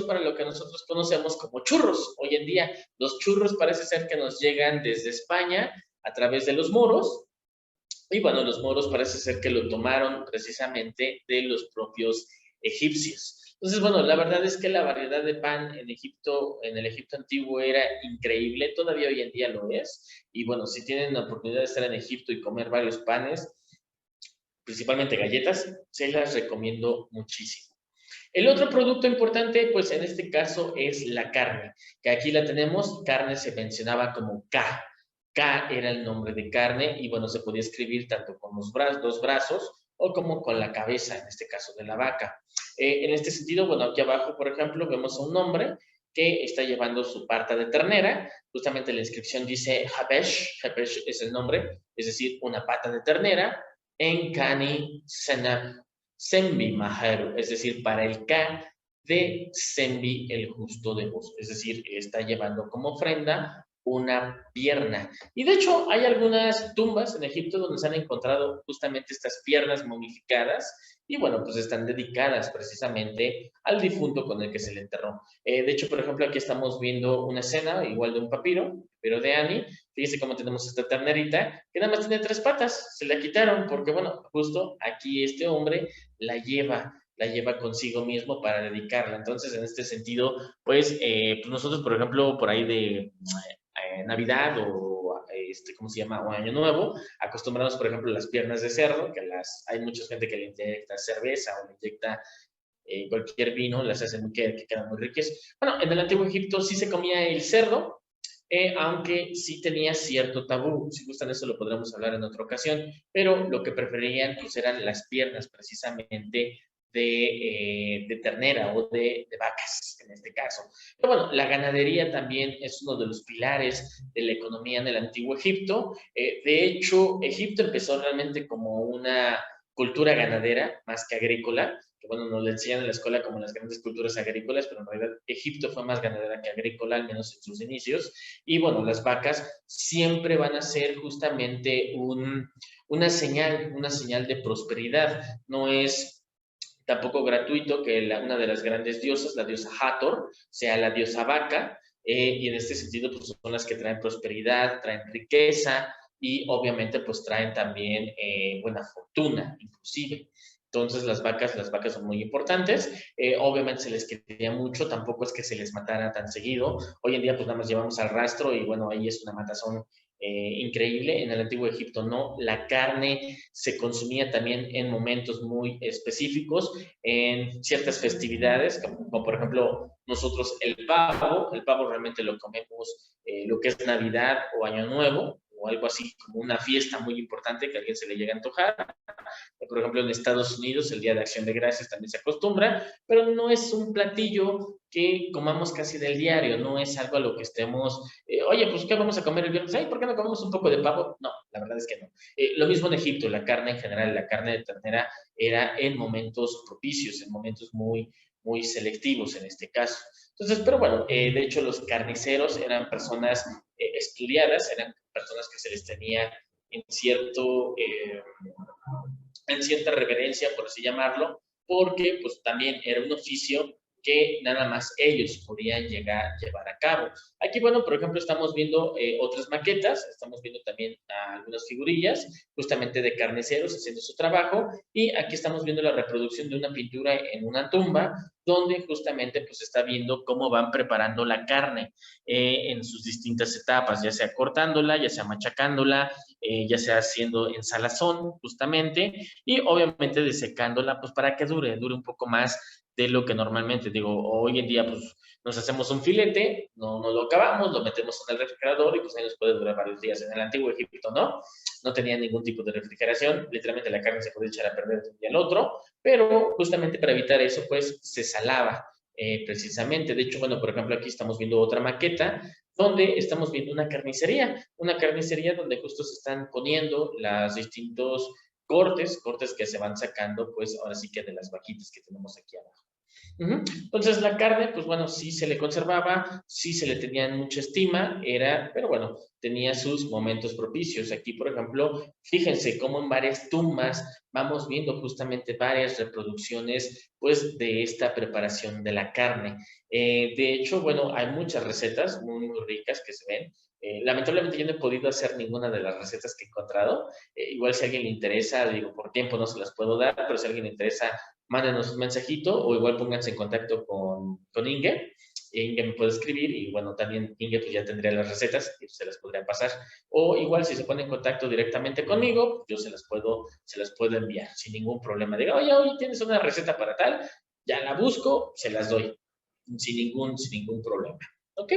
Speaker 2: para lo que nosotros conocemos como churros. Hoy en día, los churros parece ser que nos llegan desde España a través de los moros, y bueno, los moros parece ser que lo tomaron precisamente de los propios egipcios. Entonces, bueno, la verdad es que la variedad de pan en Egipto, en el Egipto antiguo, era increíble, todavía hoy en día lo es. Y bueno, si tienen la oportunidad de estar en Egipto y comer varios panes, principalmente galletas, se las recomiendo muchísimo. El otro producto importante, pues en este caso es la carne, que aquí la tenemos, carne se mencionaba como K. K era el nombre de carne y bueno, se podía escribir tanto con los dos brazos o como con la cabeza, en este caso de la vaca. En este sentido, bueno, aquí abajo, por ejemplo, vemos a un hombre que está llevando su parta de ternera. Justamente la inscripción dice Habesh, Habesh es el nombre, es decir, una pata de ternera, en Kani Senab Sembi Maharu, es decir, para el K de Sembi el justo de vos, es decir, está llevando como ofrenda una pierna. Y de hecho hay algunas tumbas en Egipto donde se han encontrado justamente estas piernas momificadas y bueno, pues están dedicadas precisamente al difunto con el que se le enterró. De hecho, por ejemplo, aquí estamos viendo una escena igual de un papiro, pero de Annie. Fíjense cómo tenemos esta ternerita que nada más tiene 3 patas, se la quitaron porque bueno, justo aquí este hombre la lleva consigo mismo para dedicarla. Entonces, en este sentido, pues nosotros, por ejemplo, por ahí de Navidad o ¿cómo se llama? O Año Nuevo, acostumbramos, por ejemplo, las piernas de cerdo, que hay mucha gente que le inyecta cerveza o le inyecta cualquier vino, las hacen que quedan muy ricas. Bueno, en el Antiguo Egipto sí se comía el cerdo, aunque sí tenía cierto tabú. Si gustan eso lo podremos hablar en otra ocasión, pero lo que preferían pues eran las piernas precisamente de ternera o de vacas en este caso. Pero bueno, la ganadería también es uno de los pilares de la economía en el Antiguo Egipto. De hecho, Egipto empezó realmente como una cultura ganadera más que agrícola, que bueno, nos le enseñan en la escuela como las grandes culturas agrícolas, pero en realidad Egipto fue más ganadera que agrícola, al menos en sus inicios. Y bueno, las vacas siempre van a ser justamente una señal de prosperidad. No es tampoco gratuito que una de las grandes diosas, la diosa Hathor, sea la diosa vaca, y en este sentido pues son las que traen prosperidad, traen riqueza y obviamente pues traen también buena fortuna, inclusive. Entonces las vacas son muy importantes. Obviamente se les quería mucho, tampoco es que se les matara tan seguido. Hoy en día pues nada más llevamos al rastro y bueno, ahí es una matazón increíble. En el Antiguo Egipto no, la carne se consumía también en momentos muy específicos, en ciertas festividades, como por ejemplo nosotros el pavo realmente lo comemos lo que es Navidad o Año Nuevo, o algo así como una fiesta muy importante que a alguien se le llega a antojar. Por ejemplo, en Estados Unidos el Día de Acción de Gracias también se acostumbra, pero no es un platillo que comamos casi del diario, no es algo a lo que estemos, oye, pues ¿qué vamos a comer el viernes? Ay, ¿por qué no comemos un poco de pavo? No, la verdad es que no. Lo mismo en Egipto, la carne en general, la carne de ternera era en momentos propicios, en momentos muy selectivos en este caso. Entonces, pero bueno, de hecho los carniceros eran personas estudiadas, eran personas que se les tenía en en cierta reverencia, por así llamarlo, porque pues también era un oficio que nada más ellos podían llevar a cabo. Aquí, bueno, por ejemplo, estamos viendo otras maquetas, estamos viendo también algunas figurillas, justamente de carniceros haciendo su trabajo, y aquí estamos viendo la reproducción de una pintura en una tumba, donde justamente pues está viendo cómo van preparando la carne en sus distintas etapas, ya sea cortándola, ya sea machacándola, ya sea haciendo en salazón, justamente, y obviamente desecándola, pues para que dure un poco más de lo que normalmente, digo, hoy en día, pues nos hacemos un filete, no lo acabamos, lo metemos en el refrigerador y pues ahí nos puede durar varios días. En el Antiguo Egipto, ¿no? No tenía ningún tipo de refrigeración, literalmente la carne se podía echar a perder de un día al otro, pero justamente para evitar eso, pues se salaba. precisamente. De hecho, bueno, por ejemplo, aquí estamos viendo otra maqueta donde estamos viendo una carnicería donde justo se están poniendo los distintos cortes que se van sacando, pues ahora sí que de las vaquitas que tenemos aquí abajo. Entonces la carne, pues bueno, sí se le conservaba, sí se le tenía en mucha estima, pero bueno, tenía sus momentos propicios. Aquí, por ejemplo, fíjense cómo en varias tumbas vamos viendo justamente varias reproducciones, pues, de esta preparación de la carne. De hecho, bueno, hay muchas recetas muy, muy ricas que se ven. Lamentablemente yo no he podido hacer ninguna de las recetas que he encontrado. Igual si a alguien le interesa, digo, por tiempo no se las puedo dar, pero si a alguien le interesa, mándenos un mensajito o igual pónganse en contacto con Inge. Inge me puede escribir y bueno, también Inge pues ya tendría las recetas y se las podría pasar. O igual si se pone en contacto directamente conmigo, yo se las puedo enviar sin ningún problema. Diga, oye, hoy tienes una receta para tal, ya la busco, se las doy sin ningún problema. ¿Ok?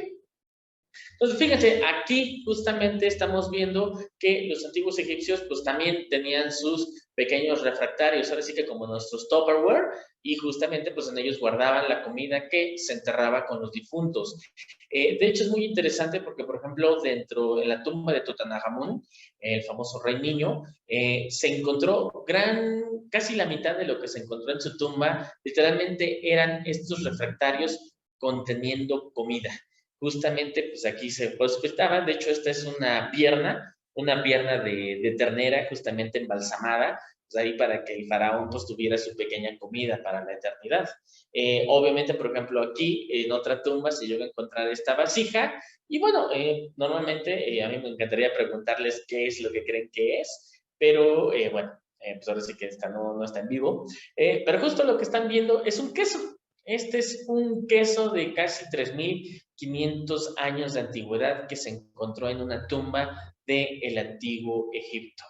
Speaker 2: Entonces, fíjense, aquí justamente estamos viendo que los antiguos egipcios pues también tenían sus pequeños refractarios, ahora sí que como nuestros Tupperware, y justamente pues en ellos guardaban la comida que se enterraba con los difuntos. De hecho es muy interesante porque, por ejemplo, dentro de la tumba de Tutankamón, el famoso rey niño, se encontró casi la mitad de lo que se encontró en su tumba, literalmente eran estos refractarios conteniendo comida. Justamente, pues aquí se prospectaba. De hecho, esta es una pierna de ternera justamente embalsamada, pues ahí para que el faraón pues tuviera su pequeña comida para la eternidad. Obviamente, por ejemplo, aquí en otra tumba se llegó a encontrar esta vasija y bueno, normalmente a mí me encantaría preguntarles qué es lo que creen que es, pero bueno, pues ahora sí que esta no está en vivo. Pero justo lo que están viendo es un queso. Este es un queso de casi 3.500 años de antigüedad que se encontró en una tumba del antiguo Egipto.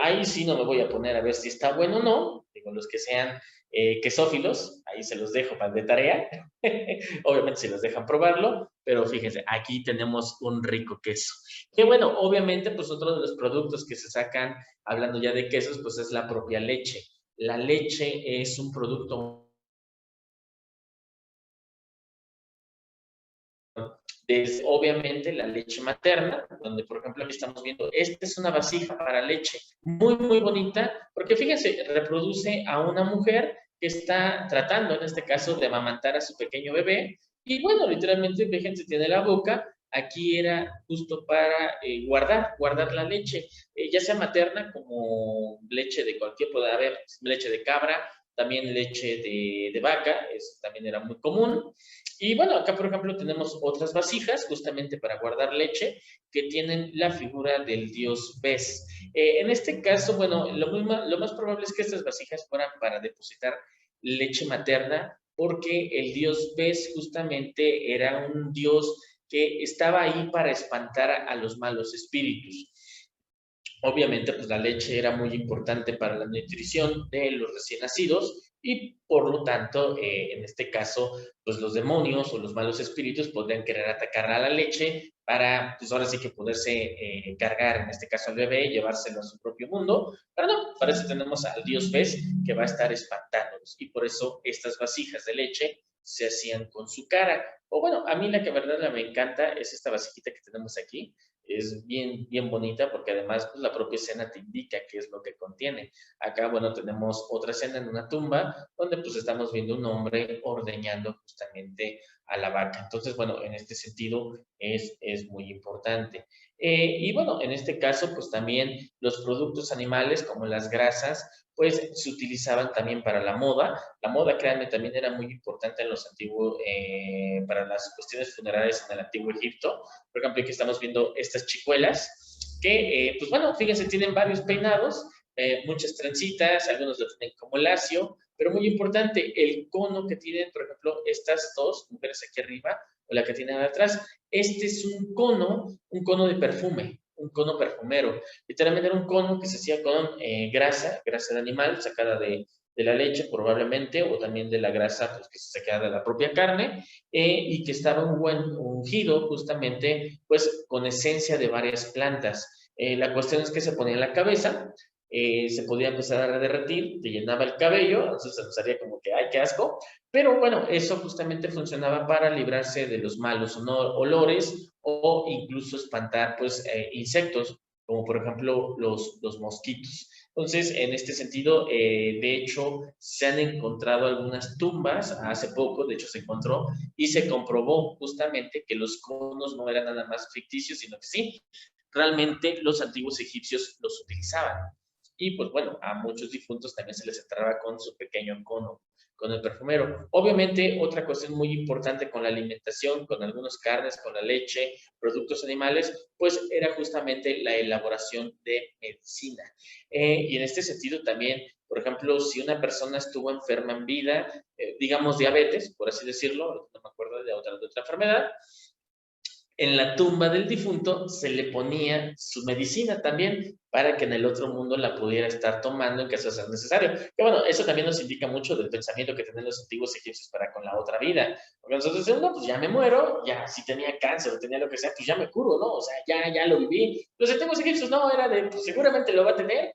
Speaker 2: Ahí sí no me voy a poner a ver si está bueno o no, digo, los que sean quesófilos, ahí se los dejo para de tarea, obviamente si los dejan probarlo, pero fíjense, aquí tenemos un rico queso. Que bueno, obviamente pues otro de los productos que se sacan, hablando ya de quesos, pues es la propia leche. La leche es un producto desde obviamente la leche materna, donde por ejemplo aquí estamos viendo, esta es una vasija para leche muy, muy bonita, porque fíjense, reproduce a una mujer que está tratando, en este caso, de amamantar a su pequeño bebé, y bueno, literalmente, fíjense, tiene la boca, aquí era justo para guardar la leche, ya sea materna como leche de cualquier, puede haber leche de cabra, también leche de vaca, eso también era muy común, y bueno, acá por ejemplo tenemos otras vasijas justamente para guardar leche que tienen la figura del dios Bes. En este caso, bueno, lo más probable es que estas vasijas fueran para depositar leche materna porque el dios Bes justamente era un dios que estaba ahí para espantar a los malos espíritus. Obviamente, pues la leche era muy importante para la nutrición de los recién nacidos y por lo tanto, en este caso, pues los demonios o los malos espíritus podrían querer atacar a la leche para, pues ahora sí que poderse cargar, en este caso al bebé, y llevárselo a su propio mundo. Pero no, para eso tenemos al dios Bes que va a estar espantándolos y por eso estas vasijas de leche se hacían con su cara. O bueno, a mí la que verdad me encanta es esta vasijita que tenemos aquí, es bien, bien bonita porque además pues, la propia escena te indica qué es lo que contiene. Acá, bueno, tenemos otra escena en una tumba donde pues estamos viendo un hombre ordeñando justamente a la vaca. Entonces, bueno, en este sentido es muy importante. Y bueno, en este caso, pues también los productos animales como las grasas, pues se utilizaban también para la moda. La moda, créanme, también era muy importante en los antiguos, para las cuestiones funerarias en el antiguo Egipto. Por ejemplo, aquí estamos viendo estas chicuelas que, pues bueno, fíjense, tienen varios peinados, muchas trencitas, algunos lo tienen como lacio, pero muy importante, el cono que tienen, por ejemplo, estas dos mujeres aquí arriba, o la que tienen atrás, este es un cono de perfume, un cono perfumero. Literalmente era un cono que se hacía con grasa de animal sacada de la leche probablemente, o también de la grasa pues, que se saca de la propia carne, y que estaba ungido justamente pues con esencia de varias plantas. La cuestión es que se ponía en la cabeza se podía empezar a derretir, te llenaba el cabello, entonces se nos haría como que, ¡ay, qué asco! Pero bueno, eso justamente funcionaba para librarse de los malos olores o incluso espantar pues insectos, como por ejemplo los mosquitos. Entonces, en este sentido, de hecho, se han encontrado algunas tumbas, hace poco, de hecho se encontró, y se comprobó justamente que los conos no eran nada más ficticios, sino que sí, realmente los antiguos egipcios los utilizaban. Y pues bueno, a muchos difuntos también se les entraba con su pequeño cono, con el perfumero. Obviamente, otra cuestión muy importante con la alimentación, con algunas carnes, con la leche, productos animales, pues era justamente la elaboración de medicina. Y en este sentido también, por ejemplo, si una persona estuvo enferma en vida, digamos diabetes, por así decirlo, no me acuerdo de otra enfermedad, en la tumba del difunto se le ponía su medicina también para que en el otro mundo la pudiera estar tomando en caso de ser necesario. Que bueno, eso también nos indica mucho del pensamiento que tenían los antiguos egipcios para con la otra vida. Porque nosotros decimos, no, pues ya me muero, ya si tenía cáncer o tenía lo que sea, pues ya me curo, ¿no? O sea, ya lo viví. Los antiguos egipcios no, era de, pues seguramente lo va a tener,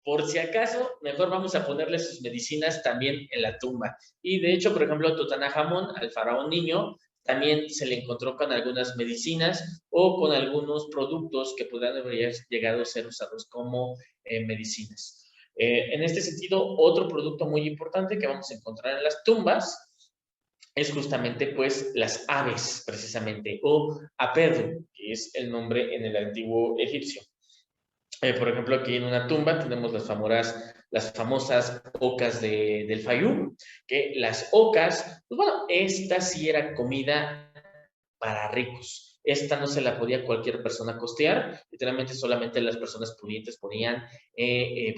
Speaker 2: por si acaso, mejor vamos a ponerle sus medicinas también en la tumba. Y de hecho, por ejemplo, a Tutankamón, al faraón niño, también se le encontró con algunas medicinas o con algunos productos que pudieran haber llegado a ser usados como medicinas. En este sentido, otro producto muy importante que vamos a encontrar en las tumbas es justamente pues las aves, precisamente, o apedu, que es el nombre en el antiguo egipcio. Por ejemplo, aquí en una tumba tenemos las famosas ocas del Fayum, que las ocas, pues bueno, esta sí era comida para ricos. Esta no se la podía cualquier persona costear, literalmente solamente las personas pudientes podían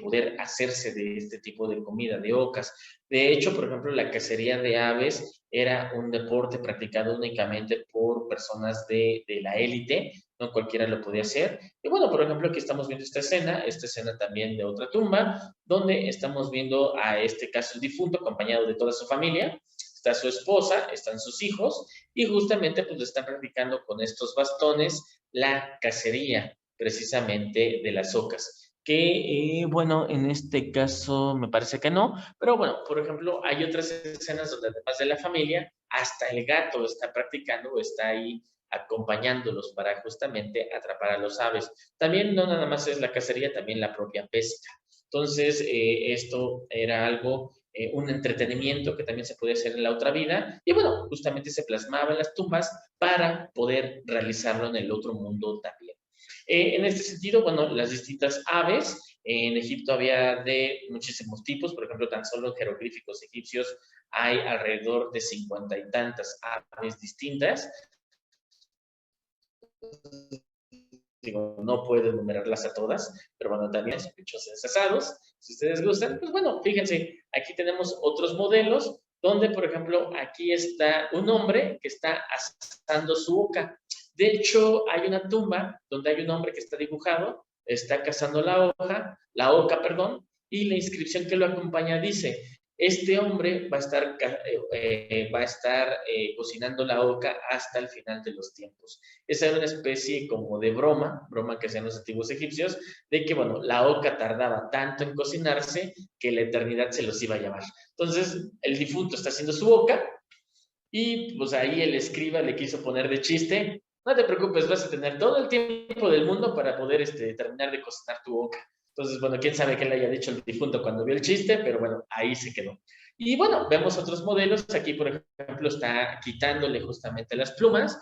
Speaker 2: poder hacerse de este tipo de comida, de ocas. De hecho, por ejemplo, la cacería de aves era un deporte practicado únicamente por personas de la élite, no cualquiera lo podía hacer. Y bueno, por ejemplo, aquí estamos viendo esta escena también de otra tumba, donde estamos viendo a este caso el difunto acompañado de toda su familia. Está su esposa, están sus hijos, y justamente pues están practicando con estos bastones la cacería precisamente de las ocas. Que bueno, en este caso me parece que no, pero bueno, por ejemplo, hay otras escenas donde además de la familia, hasta el gato está practicando o está ahí acompañándolos para justamente atrapar a los aves. También no nada más es la cacería, también la propia pesca. Entonces, esto era algo, un entretenimiento que también se podía hacer en la otra vida, y bueno, justamente se plasmaba en las tumbas para poder realizarlo en el otro mundo también. En este sentido, bueno, las distintas aves, en Egipto había de muchísimos tipos, por ejemplo, tan solo en jeroglíficos egipcios hay alrededor de 50 y tantas aves distintas. Digo, no puedo enumerarlas a todas, pero bueno, también sospechosos asados, si ustedes gustan, pues bueno, fíjense, aquí tenemos otros modelos, donde, por ejemplo, aquí está un hombre que está asando su boca. De hecho, hay una tumba donde hay un hombre que está dibujado, está cazando la oca, perdón, y la inscripción que lo acompaña dice, este hombre va a estar cocinando la oca hasta el final de los tiempos. Esa era una especie como de broma que hacían los antiguos egipcios, de que, bueno, la oca tardaba tanto en cocinarse que la eternidad se los iba a llevar. Entonces, el difunto está haciendo su boca y pues ahí el escriba le quiso poner de chiste, no te preocupes, vas a tener todo el tiempo del mundo para poder terminar de cocinar tu boca. Entonces, bueno, quién sabe qué le haya dicho el difunto cuando vio el chiste, pero bueno, ahí se quedó. Y bueno, vemos otros modelos. Aquí, por ejemplo, está quitándole justamente las plumas.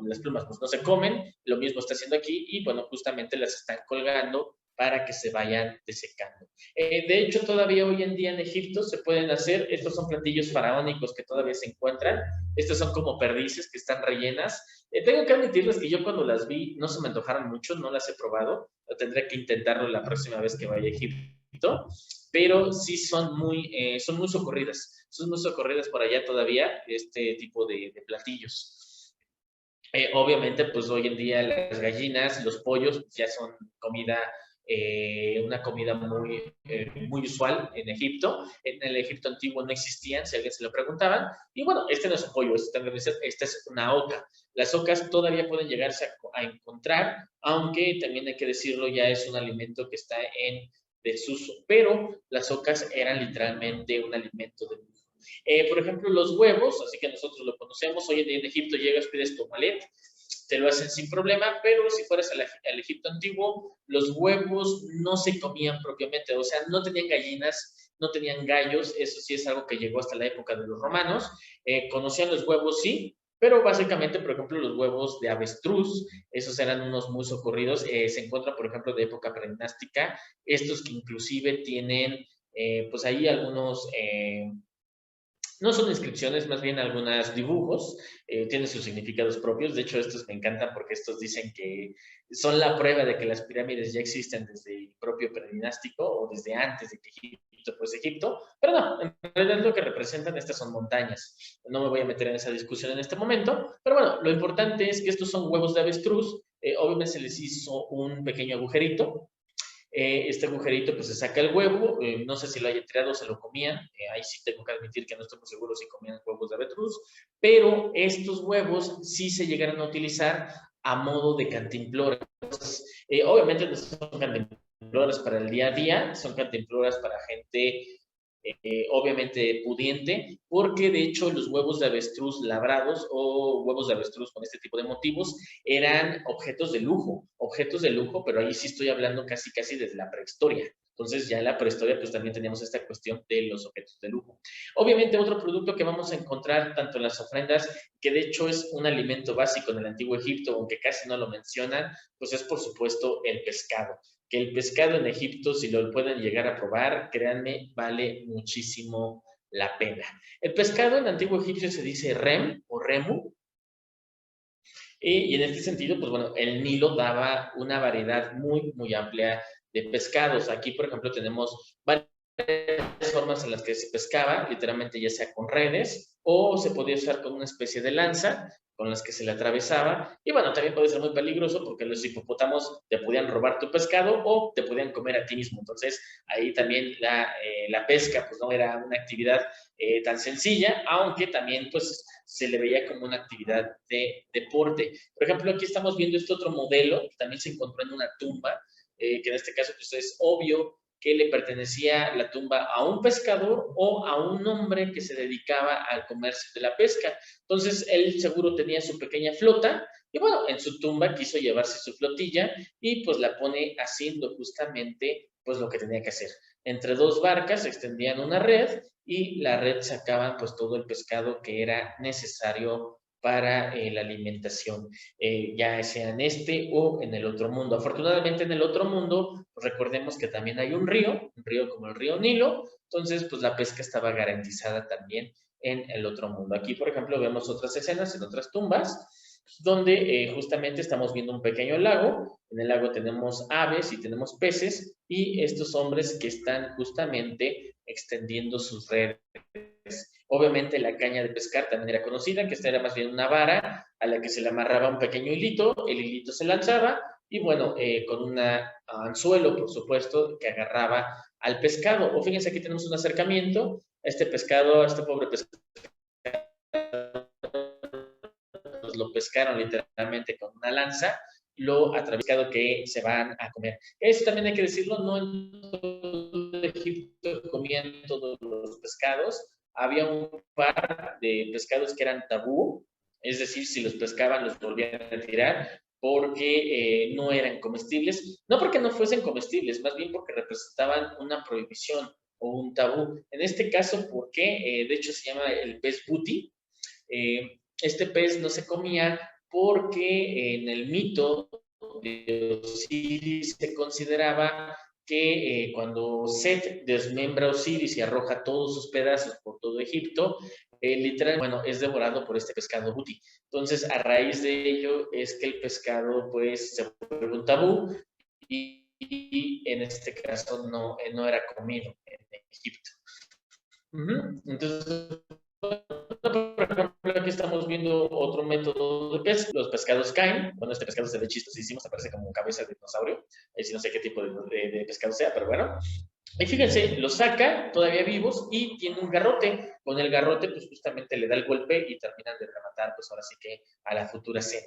Speaker 2: Las plumas pues no se comen, lo mismo está haciendo aquí y bueno, justamente las están colgando para que se vayan desecando. De hecho, todavía hoy en día en Egipto se pueden hacer, estos son platillos faraónicos que todavía se encuentran, estas son como perdices que están rellenas. Tengo que admitirles que yo cuando las vi no se me antojaron mucho, no las he probado, tendré que intentarlo la próxima vez que vaya a Egipto, pero sí son muy socorridas por allá todavía este tipo de platillos. Obviamente, pues hoy en día las gallinas, los pollos ya son comida, una comida muy usual en Egipto. En el Egipto antiguo no existían, si alguien se lo preguntaban. Y bueno, este no es un pollo, esta es una oca. Las ocas todavía pueden llegarse a encontrar, aunque también hay que decirlo, ya es un alimento que está en desuso, pero las ocas eran literalmente un alimento de lujo. Por ejemplo, los huevos, así que nosotros lo conocemos, hoy en día en Egipto llegas, pides tu omelette, te lo hacen sin problema, pero si fueras al Egipto antiguo, los huevos no se comían propiamente, o sea, no tenían gallinas, no tenían gallos, eso sí es algo que llegó hasta la época de los romanos, conocían los huevos, sí, pero básicamente, por ejemplo, los huevos de avestruz, esos eran unos muy socorridos, se encuentran, por ejemplo, de época predinástica, estos que inclusive tienen, pues ahí algunos no son inscripciones, más bien algunos dibujos, tienen sus significados propios. De hecho, estos me encantan porque estos dicen que son la prueba de que las pirámides ya existen desde el propio predinástico o desde antes de que Egipto fuese Egipto. Pero no, en realidad lo que representan estas son montañas. No me voy a meter en esa discusión en este momento, pero bueno, lo importante es que estos son huevos de avestruz. Obviamente se les hizo un pequeño agujerito, este agujerito pues se saca el huevo, no sé si lo hayan tirado o se lo comían, ahí sí tengo que admitir que no estoy muy seguro si comían huevos de avestruz, pero estos huevos sí se llegaron a utilizar a modo de cantimploras. Obviamente no son cantimploras para el día a día, son cantimploras para gente obviamente pudiente, porque de hecho los huevos de avestruz labrados o huevos de avestruz con este tipo de motivos eran objetos de lujo, pero ahí sí estoy hablando casi casi desde la prehistoria. Entonces ya en la prehistoria pues también teníamos esta cuestión de los objetos de lujo. Obviamente otro producto que vamos a encontrar tanto en las ofrendas, que de hecho es un alimento básico en el antiguo Egipto, aunque casi no lo mencionan, pues es por supuesto el pescado. Que el pescado en Egipto, si lo pueden llegar a probar, créanme, vale muchísimo la pena. El pescado en antiguo egipcio se dice rem o remu, y en este sentido, pues bueno, el Nilo daba una variedad muy, muy amplia de pescados. Aquí, por ejemplo, tenemos varias formas en las que se pescaba, literalmente ya sea con redes o se podía usar con una especie de lanza con las que se le atravesaba. Y bueno, también puede ser muy peligroso porque los hipopótamos te podían robar tu pescado o te podían comer a ti mismo. Entonces, ahí también la pesca, pues no era una actividad tan sencilla, aunque también pues se le veía como una actividad de deporte. Por ejemplo, aquí estamos viendo este otro modelo que también se encontró en una tumba, que en este caso pues es obvio que le pertenecía la tumba a un pescador o a un hombre que se dedicaba al comercio de la pesca. Entonces, él seguro tenía su pequeña flota y bueno, en su tumba quiso llevarse su flotilla y pues la pone haciendo justamente pues lo que tenía que hacer. Entre dos barcas extendían una red y la red sacaban pues todo el pescado que era necesario para la alimentación, ya sea en este o en el otro mundo. Afortunadamente en el otro mundo, pues recordemos que también hay un río como el río Nilo, entonces pues la pesca estaba garantizada también en el otro mundo. Aquí, por ejemplo, vemos otras escenas en otras tumbas, donde justamente estamos viendo un pequeño lago. En el lago tenemos aves y tenemos peces y estos hombres que están justamente extendiendo sus redes. Obviamente la caña de pescar también era conocida, que esta era más bien una vara a la que se le amarraba un pequeño hilito, el hilito se lanzaba y bueno, con un anzuelo, por supuesto, que agarraba al pescado. O fíjense, aquí tenemos un acercamiento, este pescado, este pobre pescado, pues lo pescaron literalmente con una lanza, lo atravesado que se van a comer. Eso también hay que decirlo, no en todo Egipto comían todos los pescados, había un par de pescados que eran tabú, es decir, si los pescaban los volvían a tirar porque no eran comestibles, no porque no fuesen comestibles, más bien porque representaban una prohibición o un tabú. En este caso, porque de hecho se llama el pez buti, este pez no se comía porque en el mito de Osiris se consideraba que cuando Set desmembra a Osiris y arroja todos sus pedazos por todo Egipto, literal, bueno, es devorado por este pescado buti. Entonces, a raíz de ello es que el pescado, pues, se vuelve un tabú y en este caso no era comido en Egipto. Entonces, por ejemplo, aquí estamos viendo otro método de pesca. Los pescados caen. Bueno, este pescado se ve chistosísimo, se parece como cabeza de dinosaurio. Si no sé qué tipo de pescado sea, pero bueno. Y fíjense, los saca todavía vivos y tiene un garrote. Con el garrote, pues justamente le da el golpe y terminan de rematar, pues ahora sí que a la futura cena.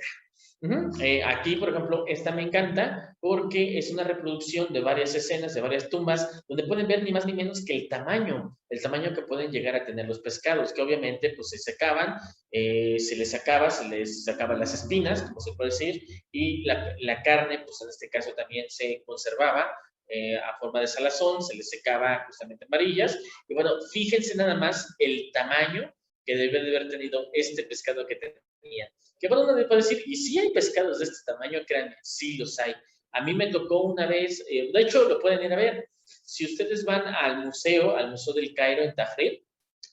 Speaker 2: Aquí, por ejemplo, esta me encanta porque es una reproducción de varias escenas, de varias tumbas, donde pueden ver ni más ni menos que el tamaño que pueden llegar a tener los pescados, que obviamente pues se secaban, se les sacaban las espinas, como se puede decir, y la carne, pues en este caso también se conservaba a forma de salazón, se les secaba justamente en varillas, y bueno, fíjense nada más el tamaño que debe de haber tenido este pescado que tenía. Que bueno, uno puede decir, ¿y si hay pescados de este tamaño? Créanme, sí los hay. A mí me tocó una vez, de hecho lo pueden ir a ver, si ustedes van al Museo del Cairo en Tahrir,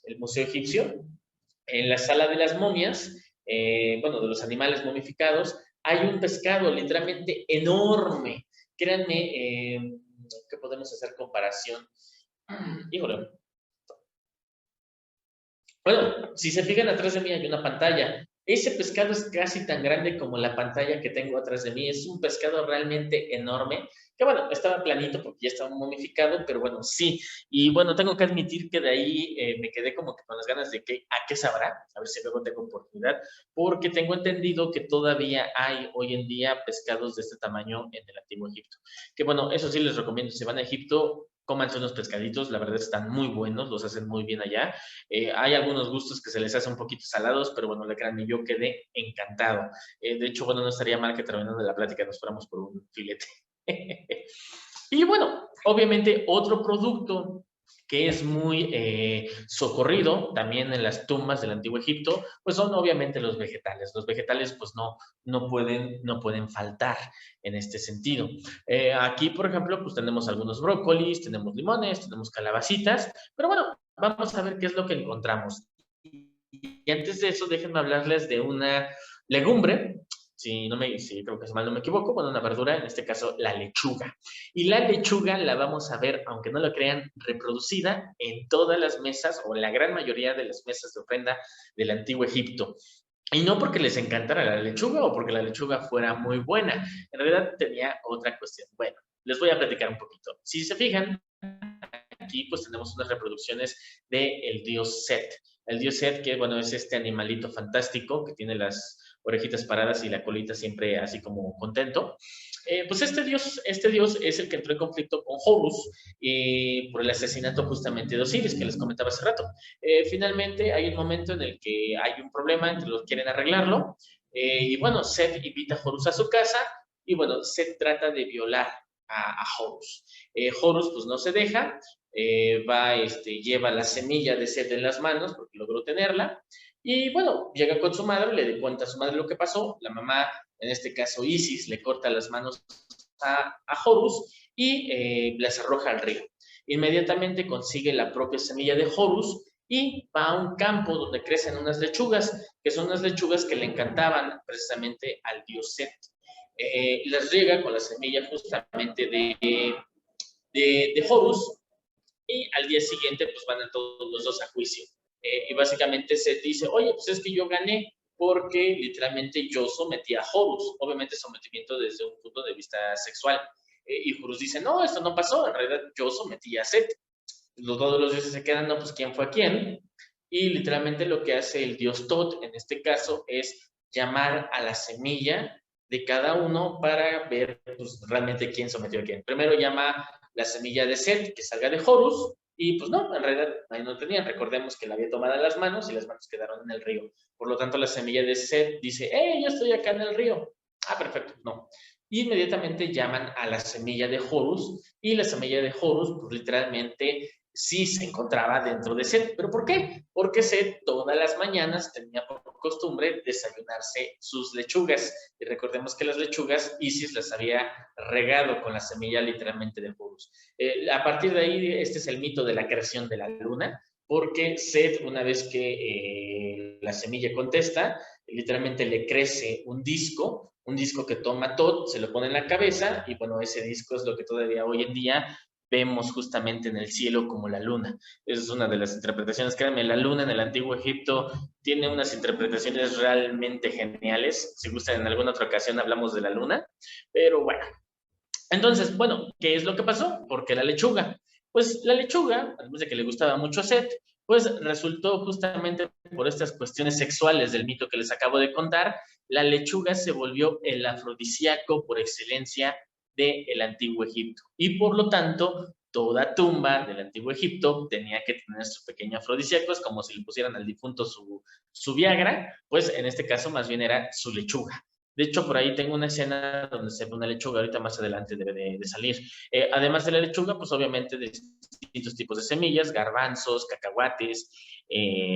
Speaker 2: el museo egipcio, en la sala de las momias, bueno, de los animales momificados, hay un pescado literalmente enorme. Créanme que podemos hacer comparación. Híjole. Bueno, si se fijan atrás de mí hay una pantalla. Ese pescado es casi tan grande como la pantalla que tengo atrás de mí. Es un pescado realmente enorme, que bueno, estaba planito porque ya estaba momificado, pero bueno, sí. Y bueno, tengo que admitir que de ahí me quedé como que con las ganas de que, ¿a qué sabrá? A ver si luego tengo oportunidad, porque tengo entendido que todavía hay hoy en día pescados de este tamaño en el Antiguo Egipto. Que bueno, eso sí les recomiendo, si van a Egipto, cómanse unos pescaditos, la verdad están muy buenos, los hacen muy bien allá. Hay algunos gustos que se les hace un poquito salados, pero bueno, le créanme, yo quedé encantado. De hecho, bueno, no estaría mal que terminando la plática nos fuéramos por un filete. Y bueno, obviamente otro producto que es muy socorrido también en las tumbas del Antiguo Egipto, pues son obviamente los vegetales. Los vegetales pues no pueden faltar en este sentido. Aquí, por ejemplo, pues tenemos algunos brócolis, tenemos limones, tenemos calabacitas, pero bueno, vamos a ver qué es lo que encontramos. Y antes de eso, déjenme hablarles de una legumbre, si creo que mal no me equivoco, bueno, una verdura, en este caso la lechuga. Y la lechuga la vamos a ver, aunque no lo crean, reproducida en todas las mesas o en la gran mayoría de las mesas de ofrenda del Antiguo Egipto. Y no porque les encantara la lechuga o porque la lechuga fuera muy buena, en realidad tenía otra cuestión. Bueno, les voy a platicar un poquito. Si se fijan, aquí pues tenemos unas reproducciones del dios Set. El dios Set, que bueno, es este animalito fantástico que tiene las orejitas paradas y la colita siempre así como contento. Pues este dios es el que entró en conflicto con Horus por el asesinato justamente de Osiris, que les comentaba hace rato. Finalmente hay un momento en el que hay un problema, entre los quieren arreglarlo, y bueno, Set invita a Horus a su casa, y bueno, Set trata de violar a Horus. Horus pues no se deja, lleva la semilla de Set en las manos porque logró tenerla, y bueno, llega con su madre, le cuenta a su madre lo que pasó, la mamá, en este caso Isis, le corta las manos a Horus y las arroja al río. Inmediatamente consigue la propia semilla de Horus y va a un campo donde crecen unas lechugas, que son unas lechugas que le encantaban precisamente al dios Set. Las riega con la semilla justamente de Horus, y al día siguiente pues van a todos los dos a juicio. Y básicamente se dice, oye, pues es que yo gané porque literalmente yo sometí a Horus, obviamente sometimiento desde un punto de vista sexual. Y Horus dice, no, esto no pasó, en realidad yo sometí a Set. Todos los dioses se quedan, no, pues quién fue a quién. Y literalmente lo que hace el dios Tot en este caso es llamar a la semilla de cada uno para ver pues, realmente quién sometió a quién. Primero llama la semilla de Set, que salga de Horus, y pues no, en realidad ahí no tenían. Recordemos que la había tomado en las manos y las manos quedaron en el río. Por lo tanto, la semilla de Set dice, yo estoy acá en el río. Ah, perfecto, no. Y inmediatamente llaman a la semilla de Horus, y la semilla de Horus, pues literalmente sí se encontraba dentro de Set. ¿Pero por qué? Porque Set todas las mañanas tenía por costumbre desayunarse sus lechugas. Y recordemos que las lechugas Isis las había regado con la semilla literalmente de Horus. A partir de ahí, este es el mito de la creación de la luna, porque Set, una vez que la semilla contesta, literalmente le crece un disco que toma Tot, se lo pone en la cabeza, y bueno, ese disco es lo que todavía hoy en día vemos justamente en el cielo como la luna. Esa es una de las interpretaciones. Créanme, la luna en el Antiguo Egipto tiene unas interpretaciones realmente geniales. Si gustan, en alguna otra ocasión hablamos de la luna. Pero bueno, entonces, bueno, ¿qué es lo que pasó? ¿Por qué la lechuga? Pues la lechuga, además de que le gustaba mucho a Set, pues resultó justamente por estas cuestiones sexuales del mito que les acabo de contar, la lechuga se volvió el afrodisíaco por excelencia del antiguo Egipto. Y por lo tanto, toda tumba del antiguo Egipto tenía que tener su pequeño afrodisíaco, es como si le pusieran al difunto su Viagra, pues en este caso más bien era su lechuga. De hecho, por ahí tengo una escena donde se ve una lechuga, ahorita más adelante debe de salir. Además de la lechuga, pues obviamente de distintos tipos de semillas, garbanzos, cacahuates,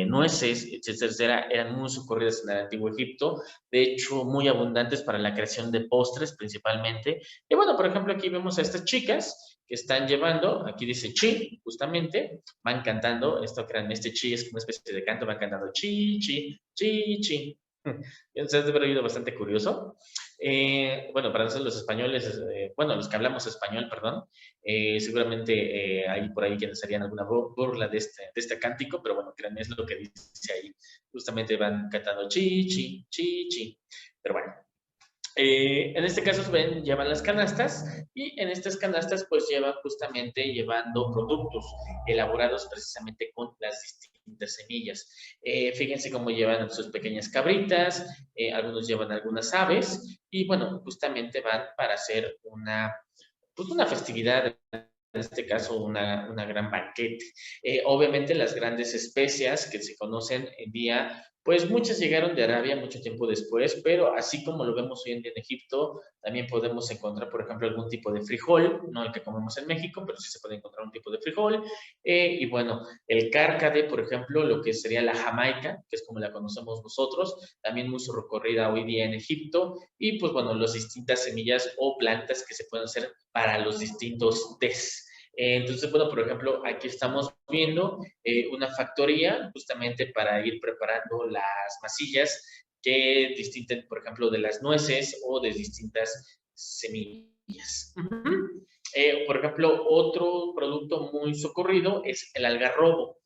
Speaker 2: nueces, etcétera, eran muy socorridas en el antiguo Egipto, de hecho muy abundantes para la creación de postres principalmente. Y bueno, por ejemplo, aquí vemos a estas chicas que están llevando, aquí dice chi, justamente, van cantando, esto créanme, este chi es una especie de canto, van cantando chi, chi, chi, chi. Entonces debe haber oído bastante curioso. Bueno, para nosotros los españoles, bueno, los que hablamos español, perdón, seguramente hay por ahí quienes harían alguna burla de este cántico, pero bueno, créanme, es lo que dice ahí. Justamente van cantando chi, chi, chi, chi. Pero bueno, en este caso, ven, llevan las canastas y en estas canastas pues llevan justamente llevando productos elaborados precisamente con las distintas semillas. Fíjense cómo llevan sus pequeñas cabritas, algunos llevan algunas aves y bueno, justamente van para hacer pues una festividad, en este caso una gran banquete. Obviamente las grandes especias que se conocen en día, pues muchas llegaron de Arabia mucho tiempo después, pero así como lo vemos hoy en día en Egipto, también podemos encontrar, por ejemplo, algún tipo de frijol, no el que comemos en México, pero sí se puede encontrar un tipo de frijol. Y bueno, el cárcade, por ejemplo, lo que sería la jamaica, que es como la conocemos nosotros, también muy recorrida hoy día en Egipto, y pues bueno, las distintas semillas o plantas que se pueden hacer para los distintos tés. Entonces, bueno, por ejemplo, aquí estamos viendo una factoría justamente para ir preparando las masillas que distinten, por ejemplo, de las nueces o de distintas semillas. Por ejemplo, otro producto muy socorrido es el algarrobo.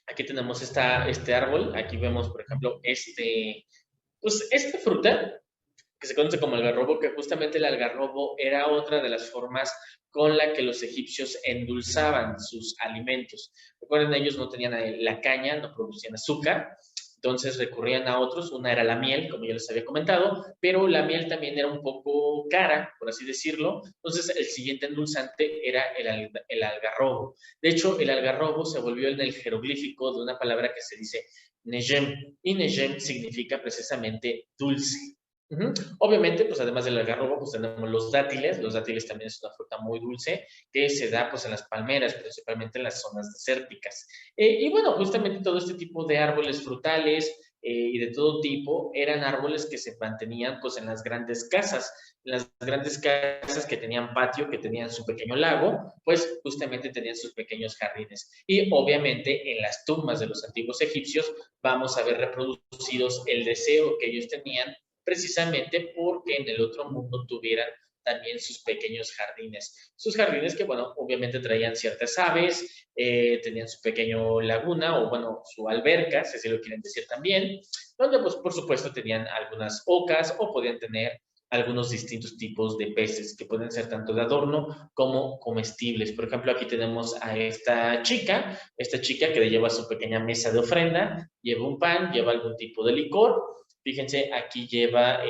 Speaker 2: Aquí tenemos este árbol, aquí vemos, por ejemplo, pues esta fruta que se conoce como algarrobo, que justamente el algarrobo era otra de las formas con la que los egipcios endulzaban sus alimentos. Recuerden, ellos no tenían la caña, no producían azúcar, entonces recurrían a otros. Una era la miel, como ya les había comentado, pero la miel también era un poco cara, por así decirlo. Entonces el siguiente endulzante era el algarrobo. De hecho, el algarrobo se volvió en el jeroglífico de una palabra que se dice nejem, y nejem significa precisamente dulce. Obviamente, pues además del algarrobo, pues tenemos los dátiles también es una fruta muy dulce que se da pues en las palmeras, principalmente en las zonas desérticas. Y bueno, justamente todo este tipo de árboles frutales y de todo tipo eran árboles que se mantenían pues en las grandes casas que tenían patio, que tenían su pequeño lago, pues justamente tenían sus pequeños jardines. Y obviamente en las tumbas de los antiguos egipcios vamos a ver reproducidos el deseo que ellos tenían precisamente porque en el otro mundo tuvieran también sus pequeños jardines. Sus jardines que, bueno, obviamente traían ciertas aves, tenían su pequeño laguna o, bueno, su alberca, si así lo quieren decir también, donde, pues, por supuesto, tenían algunas ocas o podían tener algunos distintos tipos de peces que pueden ser tanto de adorno como comestibles. Por ejemplo, aquí tenemos a esta chica que le lleva su pequeña mesa de ofrenda, lleva un pan, lleva algún tipo de licor. Fíjense, aquí lleva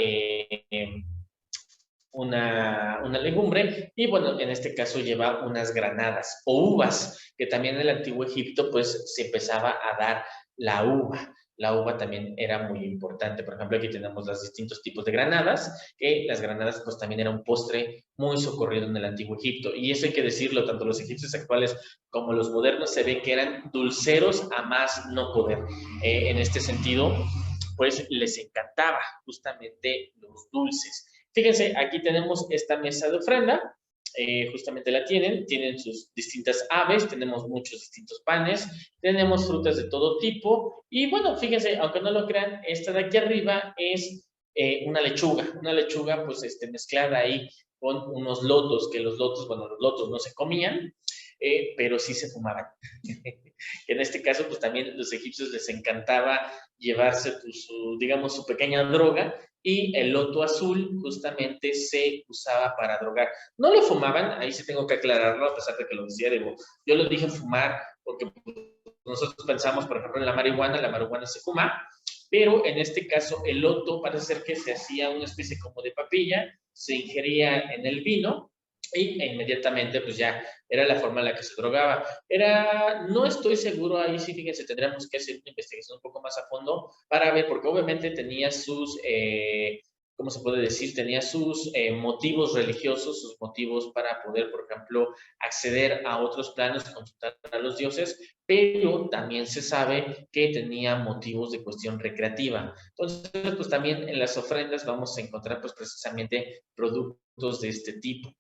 Speaker 2: una legumbre y bueno, en este caso lleva unas granadas o uvas, que también en el antiguo Egipto pues se empezaba a dar la uva. La uva también era muy importante. Por ejemplo, aquí tenemos los distintos tipos de granadas, que las granadas pues también era un postre muy socorrido en el antiguo Egipto. Y eso hay que decirlo, tanto los egipcios actuales como los modernos se ve que eran dulceros a más no poder. En este sentido, pues les encantaba justamente los dulces. Fíjense, aquí tenemos esta mesa de ofrenda, justamente tienen sus distintas aves, tenemos muchos distintos panes, tenemos frutas de todo tipo, y bueno, fíjense, aunque no lo crean, esta de aquí arriba es una lechuga pues mezclada ahí con unos lotos, que los lotos no se comían, pero sí se fumaban. En este caso, pues también los egipcios les encantaba llevarse pues, digamos, su pequeña droga, y el loto azul justamente se usaba para drogar. No lo fumaban, ahí sí tengo que aclararlo, a pesar de que lo decía, yo lo dije fumar porque nosotros pensamos, por ejemplo, en la marihuana se fuma, pero en este caso el loto parece ser que se hacía una especie como de papilla, se ingería en el vino y inmediatamente pues ya era la forma en la que se drogaba. No estoy seguro, ahí sí, fíjense, tendríamos que hacer una investigación un poco más a fondo para ver, porque obviamente tenía sus, ¿cómo se puede decir? Tenía sus motivos religiosos, sus motivos para poder, por ejemplo, acceder a otros planos, consultar a los dioses, pero también se sabe que tenía motivos de cuestión recreativa. Entonces, pues también en las ofrendas vamos a encontrar pues precisamente productos de este tipo.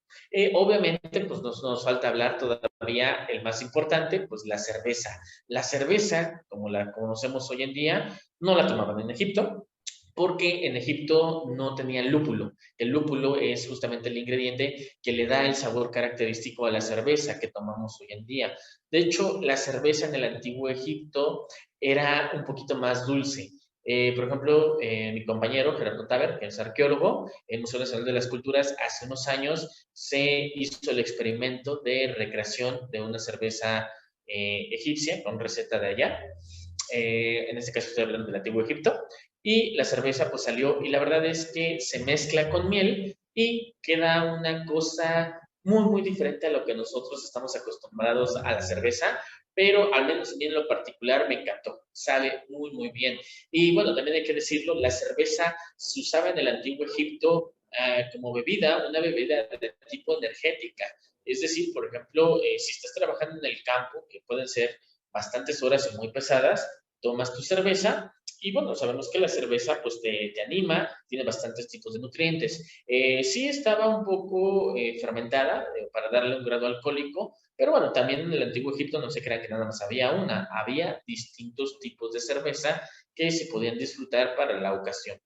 Speaker 2: Obviamente, pues nos falta hablar todavía el más importante, pues la cerveza. La cerveza, como la conocemos hoy en día, no la tomaban en Egipto, porque en Egipto no tenían lúpulo. El lúpulo es justamente el ingrediente que le da el sabor característico a la cerveza que tomamos hoy en día. De hecho, la cerveza en el antiguo Egipto era un poquito más dulce. Por ejemplo, mi compañero Gerardo Taber, que es arqueólogo, en el Museo Nacional de las Culturas, hace unos años se hizo el experimento de recreación de una cerveza egipcia con receta de allá. En este caso estoy hablando del antiguo Egipto, y la cerveza pues salió y la verdad es que se mezcla con miel y queda una cosa muy diferente a lo que nosotros estamos acostumbrados a la cerveza, pero al menos a mí en lo particular me encantó, sabe muy bien. Y bueno, también hay que decirlo, la cerveza se usaba en el antiguo Egipto como bebida, una bebida de tipo energética. Es decir, por ejemplo, si estás trabajando en el campo, que pueden ser bastantes horas y muy pesadas, tomas tu cerveza y bueno, sabemos que la cerveza pues te anima, tiene bastantes tipos de nutrientes. Sí estaba un poco fermentada para darle un grado alcohólico, pero bueno, también en el antiguo Egipto no se crean que nada más había una, había distintos tipos de cerveza que se podían disfrutar para la ocasión.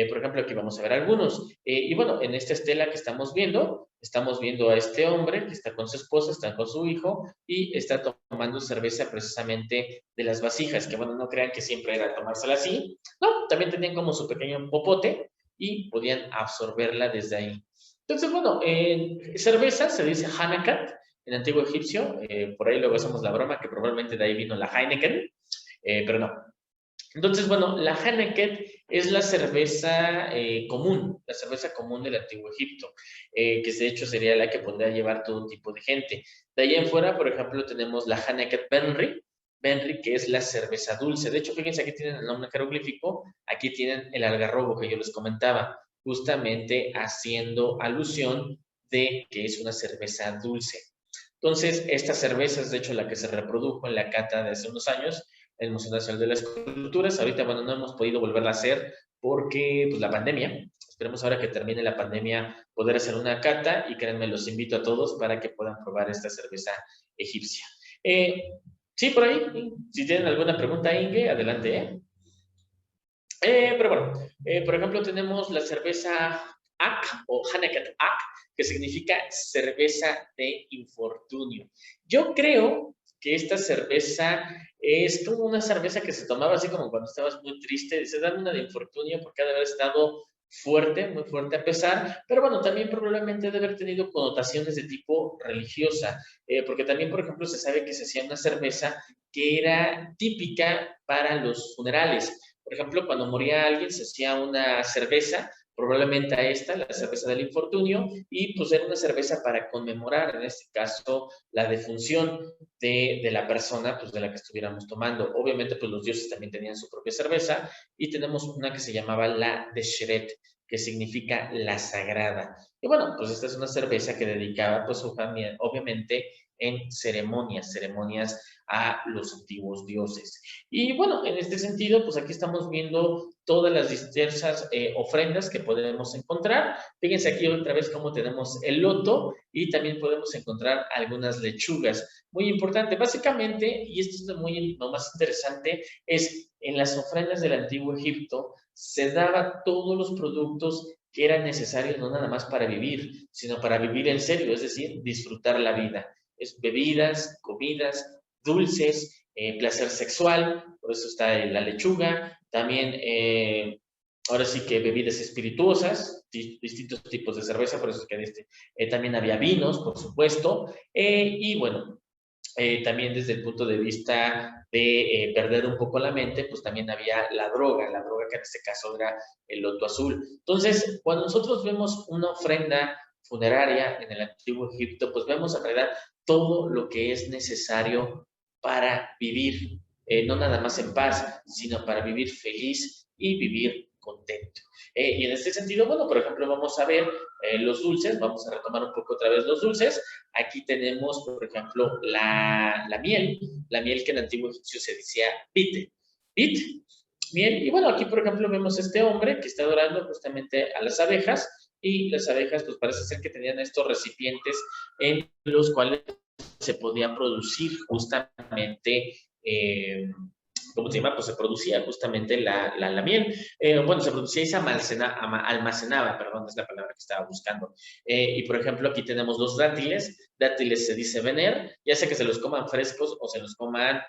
Speaker 2: Por ejemplo, aquí vamos a ver algunos. Y bueno, en esta estela que estamos viendo a este hombre que está con su esposa, está con su hijo y está tomando cerveza precisamente de las vasijas, que bueno, no crean que siempre era tomársela así. No, también tenían como su pequeño popote y podían absorberla desde ahí. Entonces, bueno, cerveza se dice Hanakat en antiguo egipcio. Por ahí luego hacemos la broma que probablemente de ahí vino la Heineken, pero no. Entonces, bueno, la Heineken es la cerveza común del Antiguo Egipto, que de hecho sería la que podría llevar todo tipo de gente. De ahí en fuera, por ejemplo, tenemos la Heineken Benrick, que es la cerveza dulce. De hecho, fíjense, aquí tienen el nombre jeroglífico, aquí tienen el algarrobo que yo les comentaba, justamente haciendo alusión de que es una cerveza dulce. Entonces, esta cerveza es de hecho la que se reprodujo en la cata de hace unos años, el Museo Nacional de las Culturas. Ahorita, bueno, no hemos podido volverla a hacer porque, pues, la pandemia. Esperemos ahora que termine la pandemia poder hacer una cata y créanme, los invito a todos para que puedan probar esta cerveza egipcia. Sí, por ahí, si tienen alguna pregunta, Inge, adelante, ¿eh? Pero bueno, por ejemplo, tenemos la cerveza AK o Hanakat AK, que significa cerveza de infortunio. Yo creo que esta cerveza es como una cerveza que se tomaba así como cuando estabas muy triste, se dan una de infortunio porque ha de haber estado fuerte, muy fuerte a pesar, pero bueno, también probablemente debe haber tenido connotaciones de tipo religiosa, porque también, por ejemplo, se sabe que se hacía una cerveza que era típica para los funerales. Por ejemplo, cuando moría alguien se hacía una cerveza, probablemente a esta, la cerveza del infortunio, y pues era una cerveza para conmemorar, en este caso, la defunción de la persona pues, de la que estuviéramos tomando. Obviamente, pues los dioses también tenían su propia cerveza, y tenemos una que se llamaba la de Sheret, que significa la sagrada. Y bueno, pues esta es una cerveza que dedicaba, pues obviamente, en ceremonias a los antiguos dioses. Y bueno, en este sentido, pues aquí estamos viendo todas las diversas ofrendas que podemos encontrar. Fíjense aquí otra vez cómo tenemos el loto y también podemos encontrar algunas lechugas. Muy importante, básicamente, y esto es lo más interesante, es en las ofrendas del antiguo Egipto se daba todos los productos que eran necesarios no nada más para vivir, sino para vivir en serio, es decir, disfrutar la vida. Es bebidas, comidas, dulces, placer sexual, por eso está la lechuga, también ahora sí que bebidas espirituosas, distintos tipos de cerveza, por eso es que también había vinos, por supuesto, y bueno, También desde el punto de vista de perder un poco la mente, pues también había la droga que en este caso era el loto azul. Entonces, cuando nosotros vemos una ofrenda funeraria en el antiguo Egipto, pues vemos en realidad todo lo que es necesario para vivir, no nada más en paz, sino para vivir feliz y vivir contento. Y en este sentido, bueno, por ejemplo, vamos a ver los dulces, vamos a retomar un poco otra vez los dulces. Aquí tenemos, por ejemplo, la miel que en antiguo egipcio se decía bit, miel. Y bueno, aquí, por ejemplo, vemos este hombre que está adorando justamente a las abejas, y las abejas, pues parece ser que tenían estos recipientes en los cuales se podía producir justamente ¿cómo se llama? Pues se producía justamente la miel. Bueno, se producía y se almacenaba, perdón, es la palabra que estaba buscando. Y por ejemplo, aquí tenemos los dátiles se dice vener, ya sea que se los coman frescos o se los coman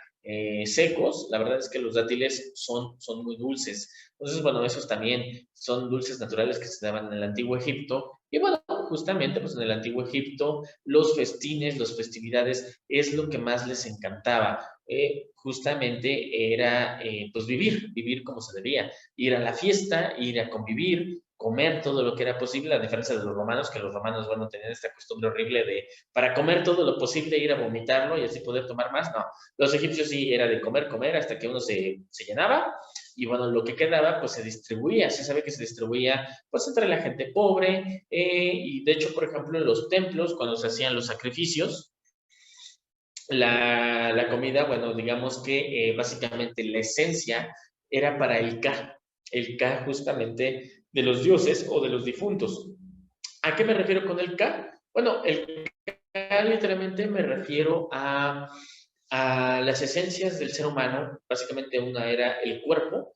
Speaker 2: secos. La verdad es que los dátiles son muy dulces. Entonces, bueno, esos también son dulces naturales que se daban en el antiguo Egipto. Y bueno, justamente pues en el antiguo Egipto los festines, las festividades es lo que más les encantaba. Justamente era pues vivir como se debía, ir a la fiesta, ir a convivir, comer todo lo que era posible, a diferencia de los romanos, que los romanos, bueno, tenían esta costumbre horrible de, para comer todo lo posible, ir a vomitarlo y así poder tomar más. No, los egipcios sí era de comer hasta que uno se llenaba, y bueno, lo que quedaba pues se distribuía, se sabe que se distribuía pues entre la gente pobre, y de hecho, por ejemplo, en los templos, cuando se hacían los sacrificios, la comida, bueno, digamos que básicamente la esencia era para el Ka justamente de los dioses o de los difuntos. ¿A qué me refiero con el Ka? Bueno, el Ka literalmente me refiero a las esencias del ser humano. Básicamente una era el cuerpo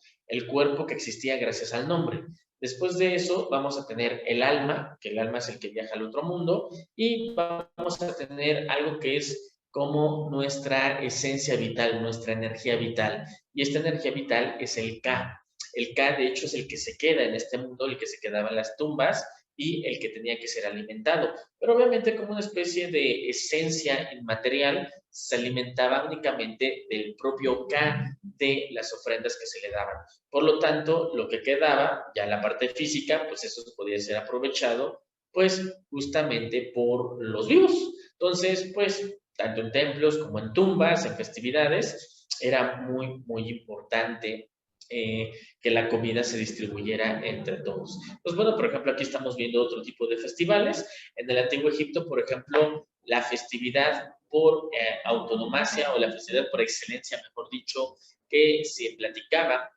Speaker 2: que existía gracias al nombre. Después de eso vamos a tener el alma, que el alma es el que viaja al otro mundo, y vamos a tener algo que es como nuestra esencia vital, nuestra energía vital. Y esta energía vital es el Ka. El Ka, de hecho, es el que se queda en este mundo, el que se quedaba en las tumbas y el que tenía que ser alimentado. Pero obviamente como una especie de esencia inmaterial, se alimentaba únicamente del propio Ka de las ofrendas que se le daban. Por lo tanto, lo que quedaba, ya la parte física, pues eso podía ser aprovechado, pues justamente por los vivos. Entonces, pues, tanto en templos como en tumbas, en festividades, era muy importante que la comida se distribuyera entre todos. Pues bueno, por ejemplo, aquí estamos viendo otro tipo de festivales. En el Antiguo Egipto, por ejemplo, la festividad por autonomacia, o la festividad por excelencia, mejor dicho, que se platicaba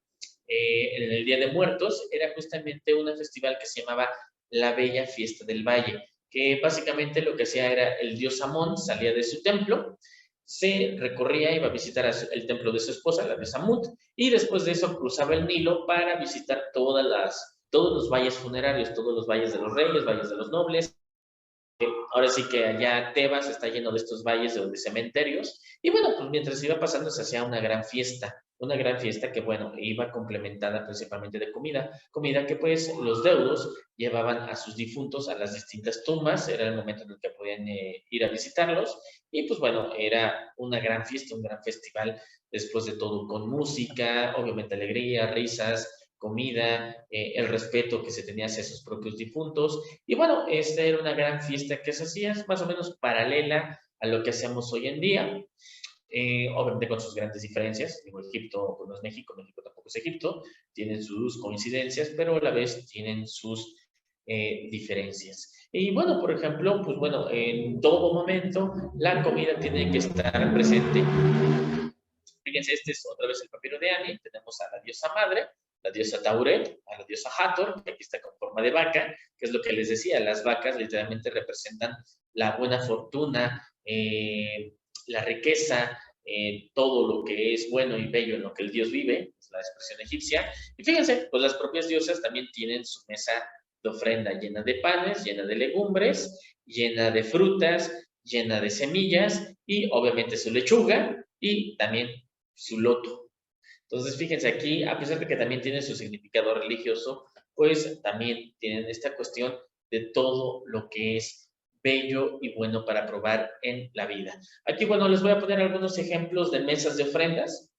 Speaker 2: en el Día de Muertos, era justamente un festival que se llamaba la Bella Fiesta del Valle, que básicamente lo que hacía era el dios Amón salía de su templo, se recorría, iba a visitar el templo de su esposa, la de Samut, y después de eso cruzaba el Nilo para visitar todos los valles funerarios, todos los valles de los reyes, valles de los nobles. Ahora sí que allá Tebas está lleno de estos valles de cementerios. Y bueno, pues mientras iba pasando se hacía una gran fiesta que, bueno, iba complementada principalmente de comida que pues los deudos llevaban a sus difuntos a las distintas tumbas, era el momento en el que podían ir a visitarlos. Y pues bueno, era una gran fiesta, un gran festival, después de todo, con música, obviamente alegría, risas, comida, el respeto que se tenía hacia sus propios difuntos. Y bueno, esta era una gran fiesta que se hacía más o menos paralela a lo que hacemos hoy en día, obviamente con sus grandes diferencias. Digo, Egipto pues no es México, México tampoco es Egipto, tienen sus coincidencias, pero a la vez tienen sus diferencias. Y bueno, por ejemplo, pues bueno, en todo momento la comida tiene que estar presente. Fíjense, este es otra vez el papiro de Ani. Tenemos a la diosa madre, la diosa Tauret, a la diosa Hathor, que aquí está con forma de vaca, que es lo que les decía, las vacas literalmente representan la buena fortuna, la riqueza, todo lo que es bueno y bello en lo que el dios vive, es la expresión egipcia. Y fíjense, pues las propias diosas también tienen su mesa de ofrenda llena de panes, llena de legumbres, llena de frutas, llena de semillas, y obviamente su lechuga y también su loto. Entonces, fíjense aquí, a pesar de que también tiene su significado religioso, pues también tienen esta cuestión de todo lo que es bello y bueno para probar en la vida. Aquí, bueno, les voy a poner algunos ejemplos de mesas de ofrendas.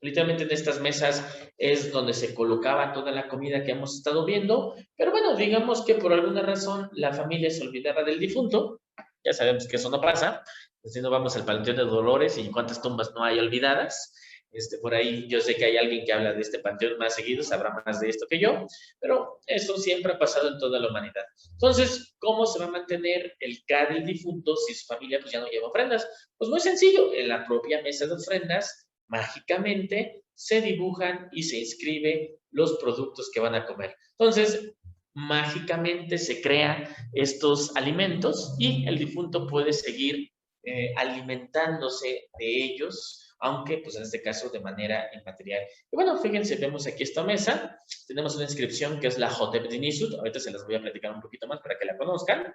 Speaker 2: Literalmente en estas mesas es donde se colocaba toda la comida que hemos estado viendo, pero bueno, digamos que por alguna razón la familia se olvidaba del difunto. Ya sabemos que eso no pasa, si no vamos al Panteón de Dolores y cuántas tumbas no hay olvidadas. Por ahí yo sé que hay alguien que habla de este panteón más seguido, sabrá más de esto que yo, pero eso siempre ha pasado en toda la humanidad. Entonces, ¿cómo se va a mantener el K del difunto si su familia pues ya no lleva ofrendas? Pues muy sencillo, en la propia mesa de ofrendas, mágicamente se dibujan y se inscribe los productos que van a comer. Entonces, mágicamente se crean estos alimentos y el difunto puede seguir alimentándose de ellos, aunque pues en este caso de manera inmaterial. Y bueno, fíjense, vemos aquí esta mesa, tenemos una inscripción que es la Hotep Dinishut, ahorita se las voy a platicar un poquito más para que la conozcan.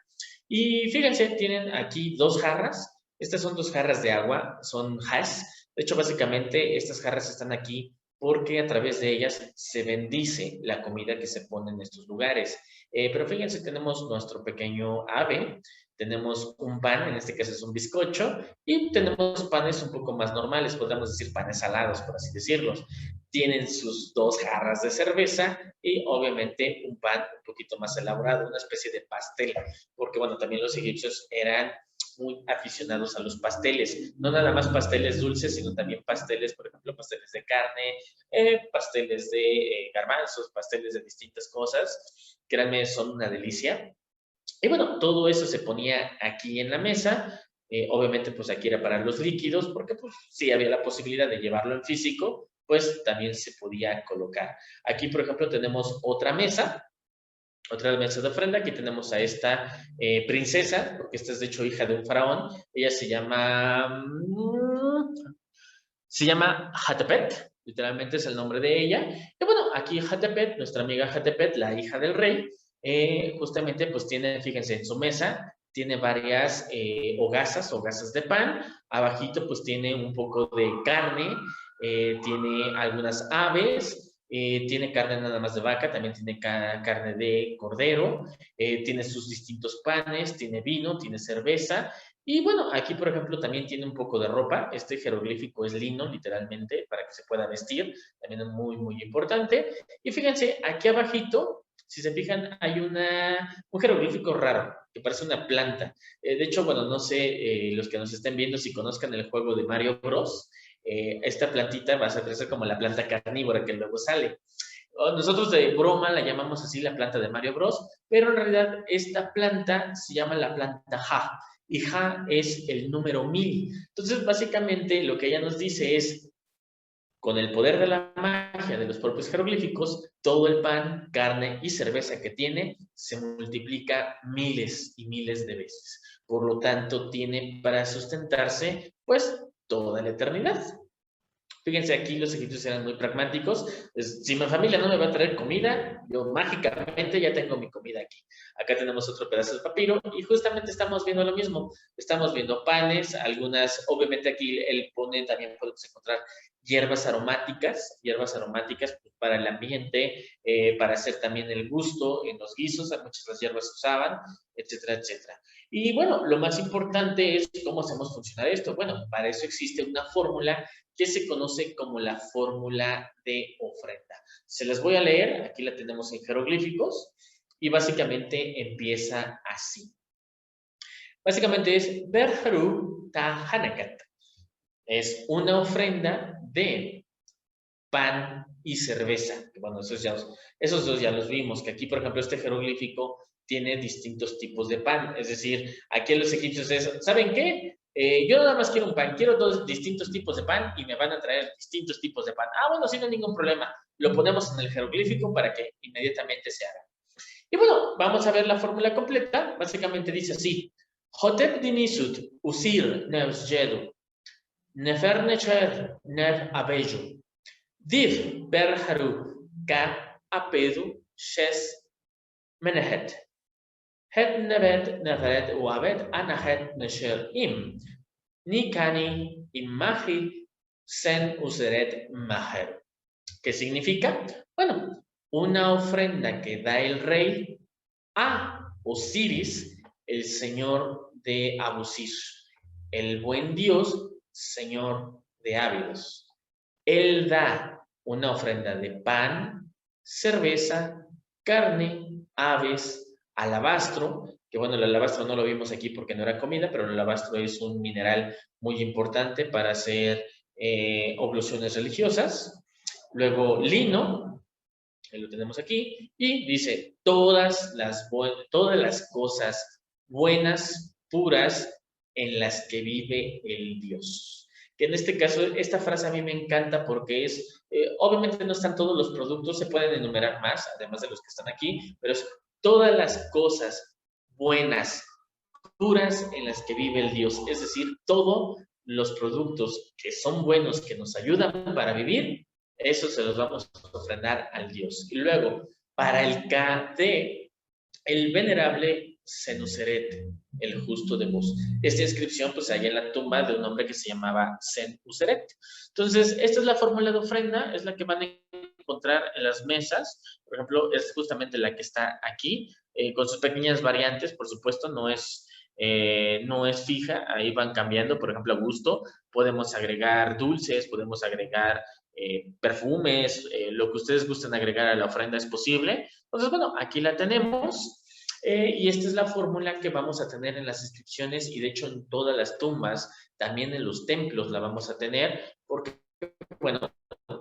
Speaker 2: Y fíjense, tienen aquí 2 jarras, estas son 2 jarras de agua, son has. De hecho, básicamente estas jarras están aquí porque a través de ellas se bendice la comida que se pone en estos lugares. Pero fíjense, tenemos nuestro pequeño ave, tenemos un pan, en este caso es un bizcocho, y tenemos panes un poco más normales, podríamos decir panes salados, por así decirlos. Tienen sus 2 jarras de cerveza y obviamente un pan un poquito más elaborado, una especie de pastel, porque bueno, también los egipcios eran muy aficionados a los pasteles, no nada más pasteles dulces, sino también pasteles, por ejemplo, pasteles de carne, pasteles de garbanzos, pasteles de distintas cosas. Créanme, son una delicia. Y bueno, todo eso se ponía aquí en la mesa. Obviamente, pues aquí era para los líquidos, porque pues sí había la posibilidad de llevarlo en físico, pues también se podía colocar. Aquí, por ejemplo, tenemos otra mesa de ofrenda. Aquí tenemos a esta princesa, porque esta es de hecho hija de un faraón. Ella se llama Hatepet, literalmente es el nombre de ella. Y bueno, aquí Hatepet, nuestra amiga Hatepet, la hija del rey, justamente pues tiene, fíjense, en su mesa tiene varias hogazas de pan. Abajito pues tiene un poco de carne, tiene algunas aves, tiene carne nada más de vaca, también tiene carne de cordero, tiene sus distintos panes, tiene vino, tiene cerveza. Y bueno, aquí por ejemplo también tiene un poco de ropa. Este jeroglífico es lino, literalmente, para que se pueda vestir. También es muy, muy importante. Y fíjense, aquí abajito, si se fijan, hay un jeroglífico raro, que parece una planta. De hecho, bueno, no sé, los que nos estén viendo, si conozcan el juego de Mario Bros., esta plantita va a ser como la planta carnívora que luego sale. Nosotros de broma la llamamos así la planta de Mario Bros, pero en realidad esta planta se llama la planta Ja, y Ja es el número 1000. Entonces, básicamente lo que ella nos dice es, con el poder de la magia de los propios jeroglíficos, todo el pan, carne y cerveza que tiene se multiplica miles y miles de veces. Por lo tanto, tiene para sustentarse, pues, toda la eternidad. Fíjense, aquí los egipcios eran muy pragmáticos. Si mi familia no me va a traer comida, yo mágicamente ya tengo mi comida aquí. Acá tenemos otro pedazo de papiro y justamente estamos viendo lo mismo. Estamos viendo panes, algunas, obviamente aquí él pone, también podemos encontrar hierbas aromáticas pues, para el ambiente, para hacer también el gusto en los guisos, a muchas las hierbas se usaban, etcétera, etcétera. Y bueno, lo más importante es cómo hacemos funcionar esto. Bueno, para eso existe una fórmula que se conoce como la fórmula de ofrenda. Se las voy a leer, aquí la tenemos en jeroglíficos, y básicamente empieza así. Básicamente es Berharu Tahanakat. Es una ofrenda de pan y cerveza. Bueno, esos dos ya los vimos, que aquí, por ejemplo, este jeroglífico tiene distintos tipos de pan. Es decir, aquí los egipcios ¿saben qué? Yo nada más quiero un pan, quiero 2 distintos tipos de pan y me van a traer distintos tipos de pan. Bueno, sí, no hay ningún problema. Lo ponemos en el jeroglífico para que inmediatamente se haga. Y bueno, vamos a ver la fórmula completa. Básicamente dice así. Hotep dinisut usir nevsjedu. Nefer necher nev abello. Div berharu ka apedu shes menehet. Het nevet neferet uavet anahet nesher im. Nikani imaji sen useret maher. ¿Qué significa? Bueno, una ofrenda que da el rey a Osiris el señor de Abusir, el buen Dios, señor de ávidos. Él da una ofrenda de pan, cerveza, carne, aves, alabastro, que bueno, el alabastro no lo vimos aquí porque no era comida, pero el alabastro es un mineral muy importante para hacer oblaciones religiosas. Luego, lino, lo tenemos aquí, y dice, todas las cosas buenas, puras, en las que vive el Dios. Que en este caso, esta frase a mí me encanta porque obviamente no están todos los productos, se pueden enumerar más, además de los que están aquí, pero es todas las cosas buenas, puras, en las que vive el Dios. Es decir, todos los productos que son buenos, que nos ayudan para vivir, eso se los vamos a ofrendar al Dios. Y luego, para el KD, el venerable Senuseret, el justo de voz. Esta inscripción, pues, hay en la tumba de un hombre que se llamaba Senuseret. Entonces, esta es la fórmula de ofrenda, es la que van a encontrar en las mesas. Por ejemplo, es justamente la que está aquí, con sus pequeñas variantes, por supuesto, no es fija, ahí van cambiando, por ejemplo, a gusto, podemos agregar dulces, podemos agregar perfumes, lo que ustedes gusten agregar a la ofrenda es posible. Entonces, bueno, aquí la tenemos. Y esta es la fórmula que vamos a tener en las inscripciones y de hecho en todas las tumbas, también en los templos la vamos a tener, porque, bueno,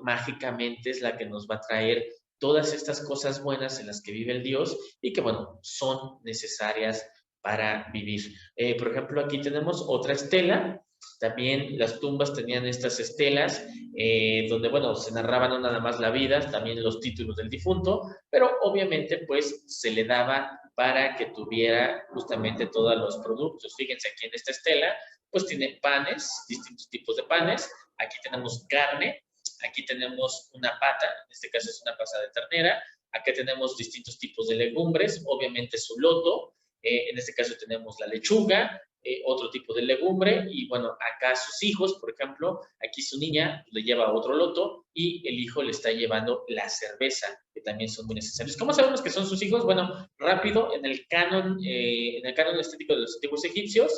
Speaker 2: mágicamente es la que nos va a traer todas estas cosas buenas en las que vive el Dios y que, bueno, son necesarias para vivir. Por ejemplo, aquí tenemos otra estela. También las tumbas tenían estas estelas donde, bueno, se narraba no nada más la vida, también los títulos del difunto, pero obviamente pues se le daba para que tuviera justamente todos los productos. Fíjense aquí en esta estela, pues tiene panes, distintos tipos de panes. Aquí tenemos carne, aquí tenemos una pata, en este caso es una pata de ternera. Aquí tenemos distintos tipos de legumbres, obviamente su loto. En este caso tenemos la lechuga, otro tipo de legumbre, y bueno, acá sus hijos, por ejemplo, aquí su niña le lleva otro loto y el hijo le está llevando la cerveza, que también son muy necesarios. ¿Cómo sabemos que son sus hijos? Bueno, rápido, en el canon estético de los antiguos egipcios,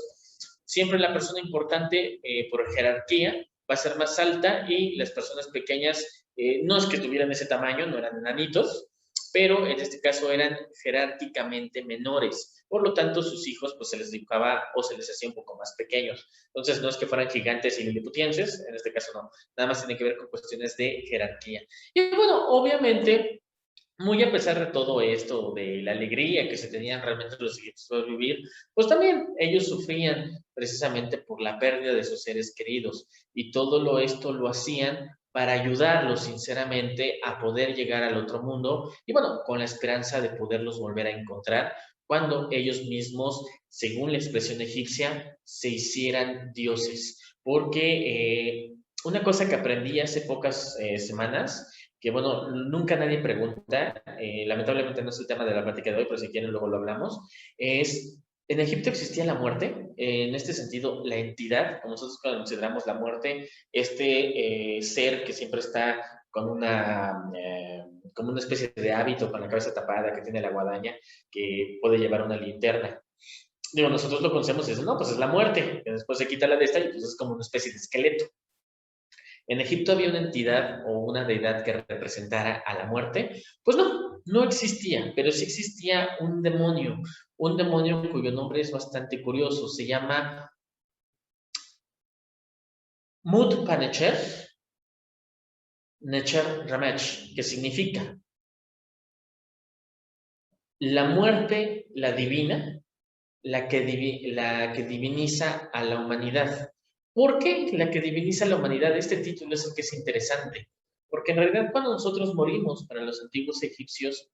Speaker 2: siempre la persona importante por jerarquía va a ser más alta y las personas pequeñas no es que tuvieran ese tamaño, no eran enanitos, pero en este caso eran jerárquicamente menores. Por lo tanto, sus hijos pues se les dibujaba o se les hacía un poco más pequeños. Entonces, no es que fueran gigantes y liliputienses, en este caso no. Nada más tiene que ver con cuestiones de jerarquía. Y bueno, obviamente, muy a pesar de todo esto, de la alegría que se tenían realmente los egipcios por vivir, pues también ellos sufrían precisamente por la pérdida de sus seres queridos y todo esto lo hacían para ayudarlos sinceramente a poder llegar al otro mundo y bueno, con la esperanza de poderlos volver a encontrar cuando ellos mismos, según la expresión egipcia, se hicieran dioses. Porque una cosa que aprendí hace pocas semanas, que bueno, nunca nadie pregunta, lamentablemente no es el tema de la plática de hoy, pero si quieren luego lo hablamos, es, ¿en Egipto existía la muerte? En este sentido, la entidad, como nosotros consideramos la muerte, este ser que siempre está con como una especie de hábito, con la cabeza tapada, que tiene la guadaña, que puede llevar una linterna. Digo, nosotros lo conocemos y dicen, no, pues es la muerte, que después se quita la de esta y pues es como una especie de esqueleto. ¿En Egipto había una entidad o una deidad que representara a la muerte? Pues no, no existía, pero sí existía un demonio cuyo nombre es bastante curioso, se llama Mut-Panecher, Necher Ramech, que significa la muerte, la divina, la que diviniza a la humanidad. ¿Por qué la que diviniza a la humanidad? Este título es el que es interesante, porque en realidad cuando nosotros morimos, para los antiguos egipcios,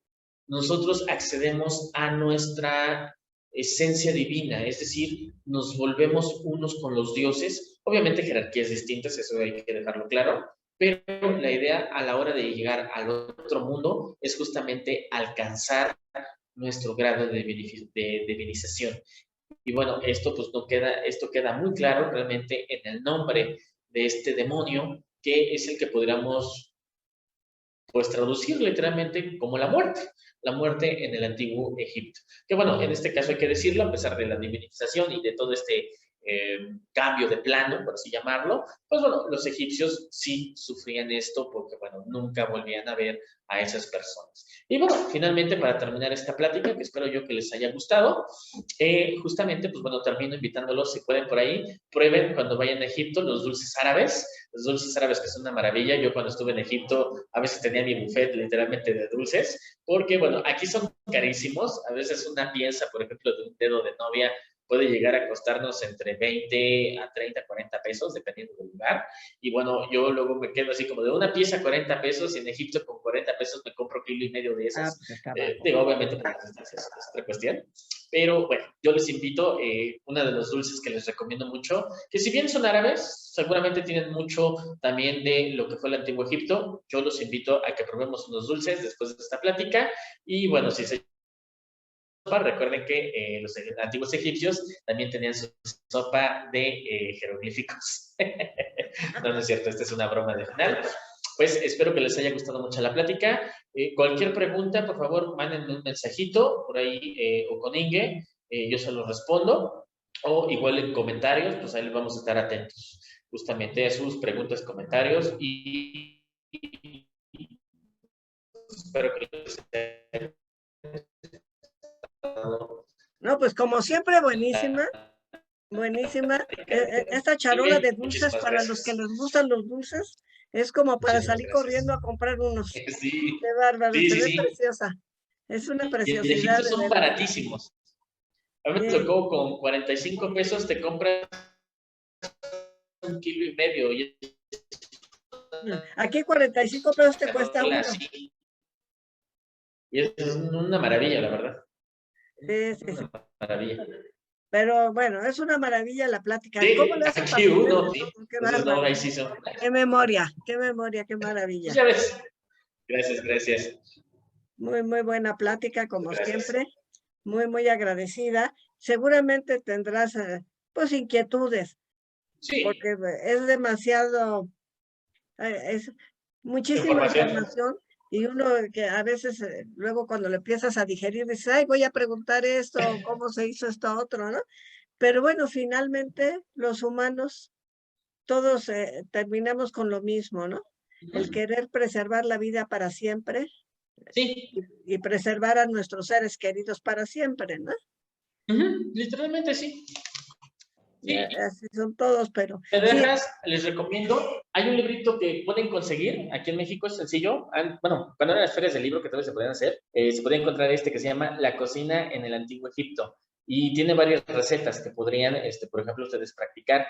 Speaker 2: nosotros accedemos a nuestra esencia divina, es decir, nos volvemos unos con los dioses, obviamente jerarquías distintas, eso hay que dejarlo claro, pero la idea a la hora de llegar al otro mundo es justamente alcanzar nuestro grado de divinización. Y bueno, esto pues no queda, esto queda muy claro realmente en el nombre de este demonio, que es el que podríamos pues traducir literalmente como la muerte en el antiguo Egipto. Que bueno, en este caso hay que decirlo, a pesar de la divinización y de todo este cambio de plano, por así llamarlo, pues bueno, los egipcios sí sufrían esto porque, bueno, nunca volvían a ver a esas personas. Y bueno, finalmente para terminar esta plática, que espero yo que les haya gustado, justamente, pues bueno, termino invitándolos, si pueden por ahí, prueben cuando vayan a Egipto los dulces árabes que son una maravilla. Yo cuando estuve en Egipto a veces tenía mi buffet literalmente de dulces, porque bueno, aquí son carísimos, a veces una pieza, por ejemplo, de un dedo de novia puede llegar a costarnos entre 20 a 30, 40 pesos, dependiendo del lugar. Y bueno, yo luego me quedo así como de una pieza 40 pesos, y en Egipto con 40 pesos me compro kilo y medio de
Speaker 1: Ah,
Speaker 2: esas.
Speaker 1: pues está bajo.
Speaker 2: Digo, obviamente, por las distancias es otra cuestión. Pero bueno, yo les invito, uno de los dulces que les recomiendo mucho, que si bien son árabes, seguramente tienen mucho también de lo que fue el antiguo Egipto. Yo los invito a que probemos unos dulces después de esta plática. Y bueno, si se recuerden que los antiguos egipcios también tenían su sopa de jeroglíficos. No, no es cierto, esta es una broma de final. Pues espero que les haya gustado mucho la plática. Cualquier pregunta, por favor, mándenme un mensajito por ahí o con Inge, yo se lo respondo. O igual en comentarios, pues ahí les vamos a estar atentos justamente a sus preguntas, comentarios y espero que les haya gustado.
Speaker 1: No, pues como siempre, buenísima, buenísima. Esta charola de dulces,
Speaker 2: Muchísimas
Speaker 1: para los que les
Speaker 2: gracias.
Speaker 1: gustan los dulces, es como para
Speaker 2: Muchísimas
Speaker 1: salir corriendo
Speaker 2: gracias.
Speaker 1: a comprar unos.
Speaker 2: Sí,
Speaker 1: Qué bárbaro,
Speaker 2: sí,
Speaker 1: se
Speaker 2: sí,
Speaker 1: ve
Speaker 2: sí.
Speaker 1: preciosa. Es una
Speaker 2: Y en
Speaker 1: preciosidad,
Speaker 2: Egipto
Speaker 1: de
Speaker 2: son
Speaker 1: veras.
Speaker 2: baratísimos. A mí me
Speaker 1: Sí.
Speaker 2: tocó con 45 pesos, te compras un kilo y medio. Y
Speaker 1: Aquí 45 pesos te cuesta uno.
Speaker 2: así. Y es una maravilla, la verdad.
Speaker 1: Sí, sí, sí.
Speaker 2: Una maravilla.
Speaker 1: Pero bueno, es una maravilla la plática. ¿Cómo
Speaker 2: Sí,
Speaker 1: le haces para
Speaker 2: aquí
Speaker 1: aprender
Speaker 2: uno,
Speaker 1: de
Speaker 2: sí.
Speaker 1: todo? Qué
Speaker 2: Entonces, no,
Speaker 1: bárbaro.
Speaker 2: ahí sí son.
Speaker 1: Qué memoria, qué
Speaker 2: Pues
Speaker 1: maravilla.
Speaker 2: ya ves. Gracias, gracias.
Speaker 1: Muy, muy buena plática, como
Speaker 2: Gracias.
Speaker 1: siempre. Muy, muy agradecida. Seguramente tendrás, pues, inquietudes,
Speaker 2: Sí,
Speaker 1: porque es demasiado, es muchísima
Speaker 2: información.
Speaker 1: información, y uno que a veces, luego cuando le empiezas a digerir, dices, ay, voy a preguntar esto, cómo se hizo esto otro, ¿no? Pero bueno, finalmente los humanos todos terminamos con lo mismo, ¿no? El querer preservar la vida para siempre
Speaker 2: Sí,
Speaker 1: y preservar a nuestros seres queridos para siempre, ¿no?
Speaker 2: literalmente sí. Sí,
Speaker 1: Así son todos, pero
Speaker 2: te
Speaker 1: sí,
Speaker 2: dejas, les recomiendo. Hay un librito que pueden conseguir aquí en México, es sencillo. Bueno, cuando eran las ferias del libro que todavía se podían hacer, se podía encontrar este que se llama La cocina en el antiguo Egipto. Y tiene varias recetas que podrían, por ejemplo, ustedes practicar.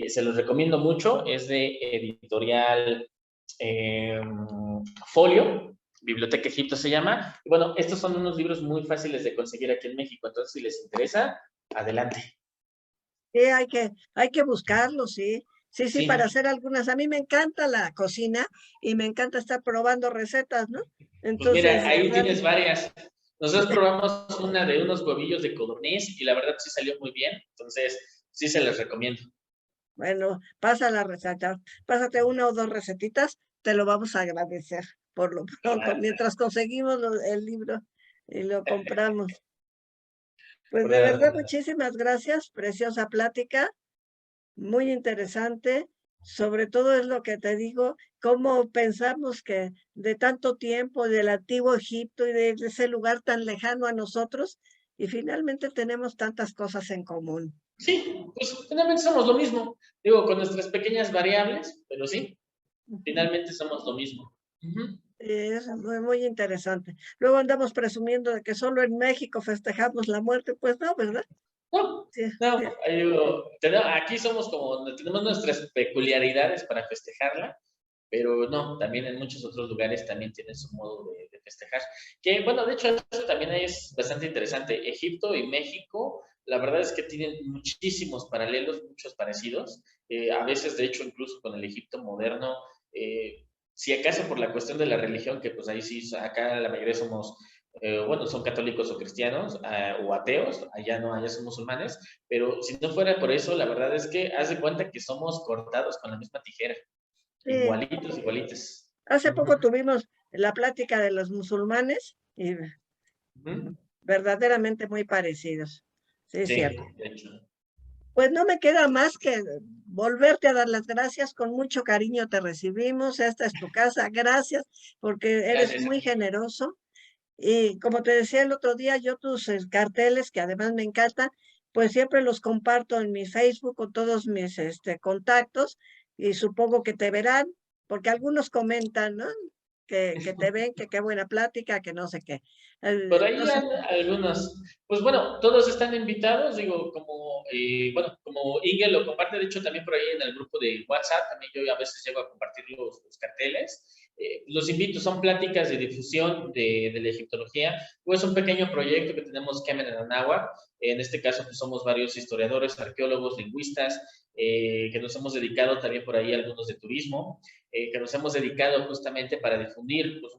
Speaker 2: Se los recomiendo mucho. Es de editorial eh, Folio, Biblioteca Egipto se llama. Y bueno, estos son unos libros muy fáciles de conseguir aquí en México. Entonces, si les interesa, adelante.
Speaker 1: sí, hay que buscarlo, sí. Sí, sí, para
Speaker 2: Sí,
Speaker 1: hacer algunas. A mí me encanta la cocina y me encanta estar probando recetas, ¿no?
Speaker 2: pues
Speaker 1: Entonces,
Speaker 2: mira, ahí tienes varias. Nosotros probamos una de unos huevillos de codorniz y la verdad sí salió muy bien. Entonces, sí se les recomiendo.
Speaker 1: bueno, pasa la receta, pásate una o dos recetitas, te lo vamos a agradecer por lo pronto,
Speaker 2: Ah,
Speaker 1: mientras conseguimos el libro y lo compramos. Pues
Speaker 2: por
Speaker 1: de
Speaker 2: nada,
Speaker 1: verdad,
Speaker 2: por nada.
Speaker 1: muchísimas gracias, preciosa plática, muy interesante. Sobre todo es lo que te digo, cómo pensamos que de tanto tiempo, del antiguo Egipto y de ese lugar tan lejano a nosotros, y finalmente tenemos tantas cosas en común.
Speaker 2: Sí, pues finalmente somos lo mismo. Digo, con nuestras pequeñas variables, pero sí,
Speaker 1: Ujú.
Speaker 2: finalmente somos lo mismo. Ujú.
Speaker 1: Es muy, muy interesante. Luego andamos presumiendo de que solo en México festejamos la muerte, pues no, ¿verdad?
Speaker 2: No,
Speaker 1: Sí,
Speaker 2: no,
Speaker 1: sí.
Speaker 2: aquí somos como, tenemos nuestras peculiaridades para festejarla, pero no, también en muchos otros lugares también tienen su modo de festejar. Que bueno, de hecho, eso también es bastante interesante. Egipto y México, la verdad es que tienen muchísimos paralelos, muchos parecidos. A veces, de hecho, incluso con el Egipto moderno, si acaso por la cuestión de la religión, que pues ahí sí, acá la mayoría somos, bueno, son católicos o cristianos o ateos, allá no, allá son musulmanes, pero si no fuera por eso, la verdad es que haz de cuenta que somos cortados con la misma tijera.
Speaker 1: Sí.
Speaker 2: Igualitos, igualitos.
Speaker 1: Hace poco
Speaker 2: Ujú.
Speaker 1: la plática de los musulmanes y verdaderamente muy parecidos. Sí, es
Speaker 2: Sí,
Speaker 1: cierto.
Speaker 2: de hecho.
Speaker 1: Pues no me queda más que volverte a dar las gracias, con mucho cariño te recibimos, esta es tu casa, gracias, porque eres
Speaker 2: Gracias.
Speaker 1: muy generoso. Y como te decía el otro día, yo tus carteles, que además me encantan, pues siempre los comparto en mi Facebook con todos mis contactos y supongo que te verán, porque algunos comentan, ¿no? Que te ven, que qué buena plática, que no sé qué.
Speaker 2: Por ahí
Speaker 1: Entonces,
Speaker 2: hay algunos. Pues bueno, todos están invitados, digo, como, bueno, como Inge lo comparte, de hecho también por ahí en el grupo de WhatsApp, también yo a veces llego a compartir los carteles. Los invito, son pláticas de difusión de la egiptología, pues un pequeño proyecto que tenemos Kemen en Anáhuac. En este caso, pues somos varios historiadores, arqueólogos, lingüistas, que nos hemos dedicado también por ahí algunos de turismo, que nos hemos dedicado justamente para difundir pues,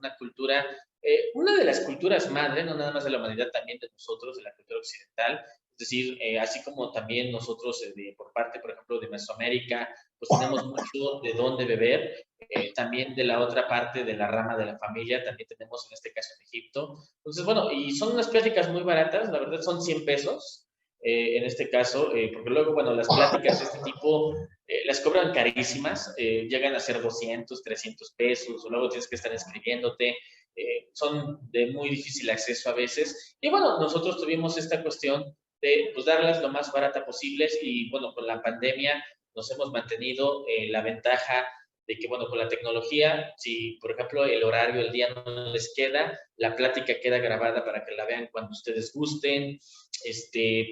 Speaker 2: una de las culturas madre, no nada más de la humanidad, también de nosotros, de la cultura occidental, es decir, así como también nosotros, por parte, por ejemplo, de Mesoamérica, pues tenemos mucho de dónde beber, también de la otra parte de la rama de la familia, también tenemos en este caso en Egipto. Entonces, bueno, y son unas pláticas muy baratas, la verdad son 100 pesos, en este caso, porque luego, bueno, las pláticas de este tipo las cobran carísimas, llegan a ser 200, 300 pesos, o luego tienes que estar escribiéndote, son de muy difícil acceso a veces. Y bueno, nosotros tuvimos esta cuestión de pues, darlas lo más barata posibles y bueno, con la pandemia nos hemos mantenido la ventaja de que, bueno, con la tecnología, si por ejemplo el horario, el día no les queda, la plática queda grabada para que la vean cuando ustedes gusten.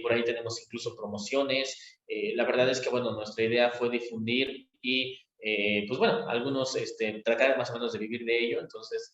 Speaker 2: Por ahí tenemos incluso promociones. La verdad es que, bueno, nuestra idea fue difundir y, pues bueno, algunos tratar más o menos de vivir de ello. Entonces,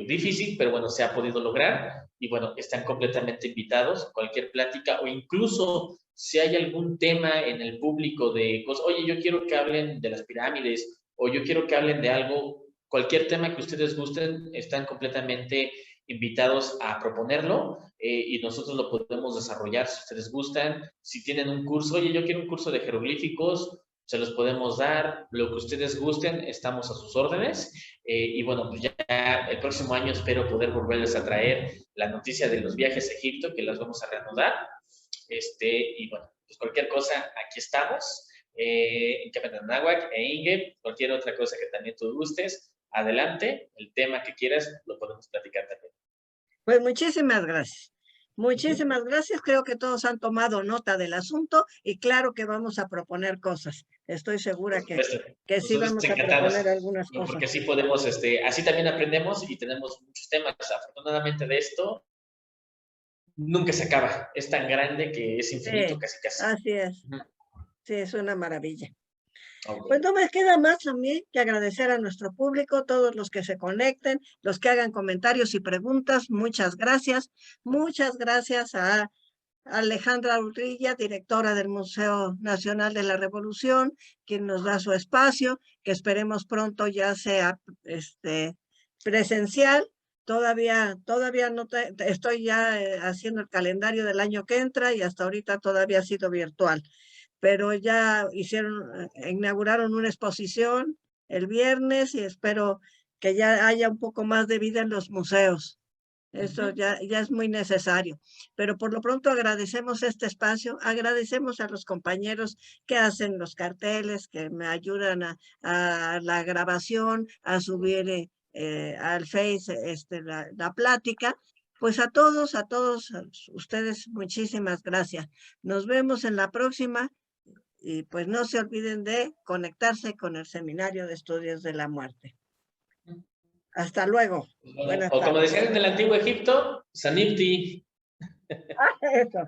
Speaker 2: difícil, pero bueno, se ha podido lograr y bueno, están completamente invitados, cualquier plática o incluso si hay algún tema en el público de cosas, oye, yo quiero que hablen de las pirámides o yo quiero que hablen de algo, cualquier tema que ustedes gusten, están completamente invitados a proponerlo y nosotros lo podemos desarrollar si ustedes gustan. Si tienen un curso, oye, yo quiero un curso de jeroglíficos, se los podemos dar, lo que ustedes gusten, estamos a sus órdenes. Y bueno, pues ya el próximo año espero poder volverles a traer la noticia de los viajes a Egipto, que las vamos a reanudar. Y bueno, pues cualquier cosa, aquí estamos. En Capenanáhuac e Inge, cualquier otra cosa que también tú gustes, adelante, el tema que quieras, lo podemos platicar también.
Speaker 1: pues muchísimas gracias. Muchísimas gracias. Creo que todos han tomado nota del asunto y claro que vamos a proponer cosas. Estoy segura que sí
Speaker 2: Nosotros
Speaker 1: vamos a
Speaker 2: encantados,
Speaker 1: proponer algunas
Speaker 2: ¿no? Porque
Speaker 1: cosas.
Speaker 2: así podemos, así también aprendemos y tenemos muchos temas. Afortunadamente de esto nunca se acaba. Es tan grande que es infinito
Speaker 1: Sí,
Speaker 2: casi casi.
Speaker 1: así es. Sí, es una maravilla.
Speaker 2: Okay.
Speaker 1: Pues no me queda más también que agradecer a nuestro público, todos los que se conecten, los que hagan comentarios y preguntas. Muchas gracias. Muchas gracias a Alejandra Urrilla, directora del Museo Nacional de la Revolución, quien nos da su espacio, que esperemos pronto ya sea presencial. Todavía no estoy ya haciendo el calendario del año que entra y hasta ahorita todavía ha sido virtual, pero ya inauguraron una exposición el viernes y espero que ya haya un poco más de vida en los museos. Eso ya es muy necesario. Pero por lo pronto agradecemos este espacio, agradecemos a los compañeros que hacen los carteles, que me ayudan a la grabación, a subir al Face la plática. Pues a todos ustedes, muchísimas gracias. Nos vemos en la próxima y pues no se olviden de conectarse con el Seminario de Estudios de la Muerte. Hasta luego. Buenas
Speaker 2: O como
Speaker 1: tardes.
Speaker 2: decían en el antiguo Egipto, Sanipti.
Speaker 1: Eso.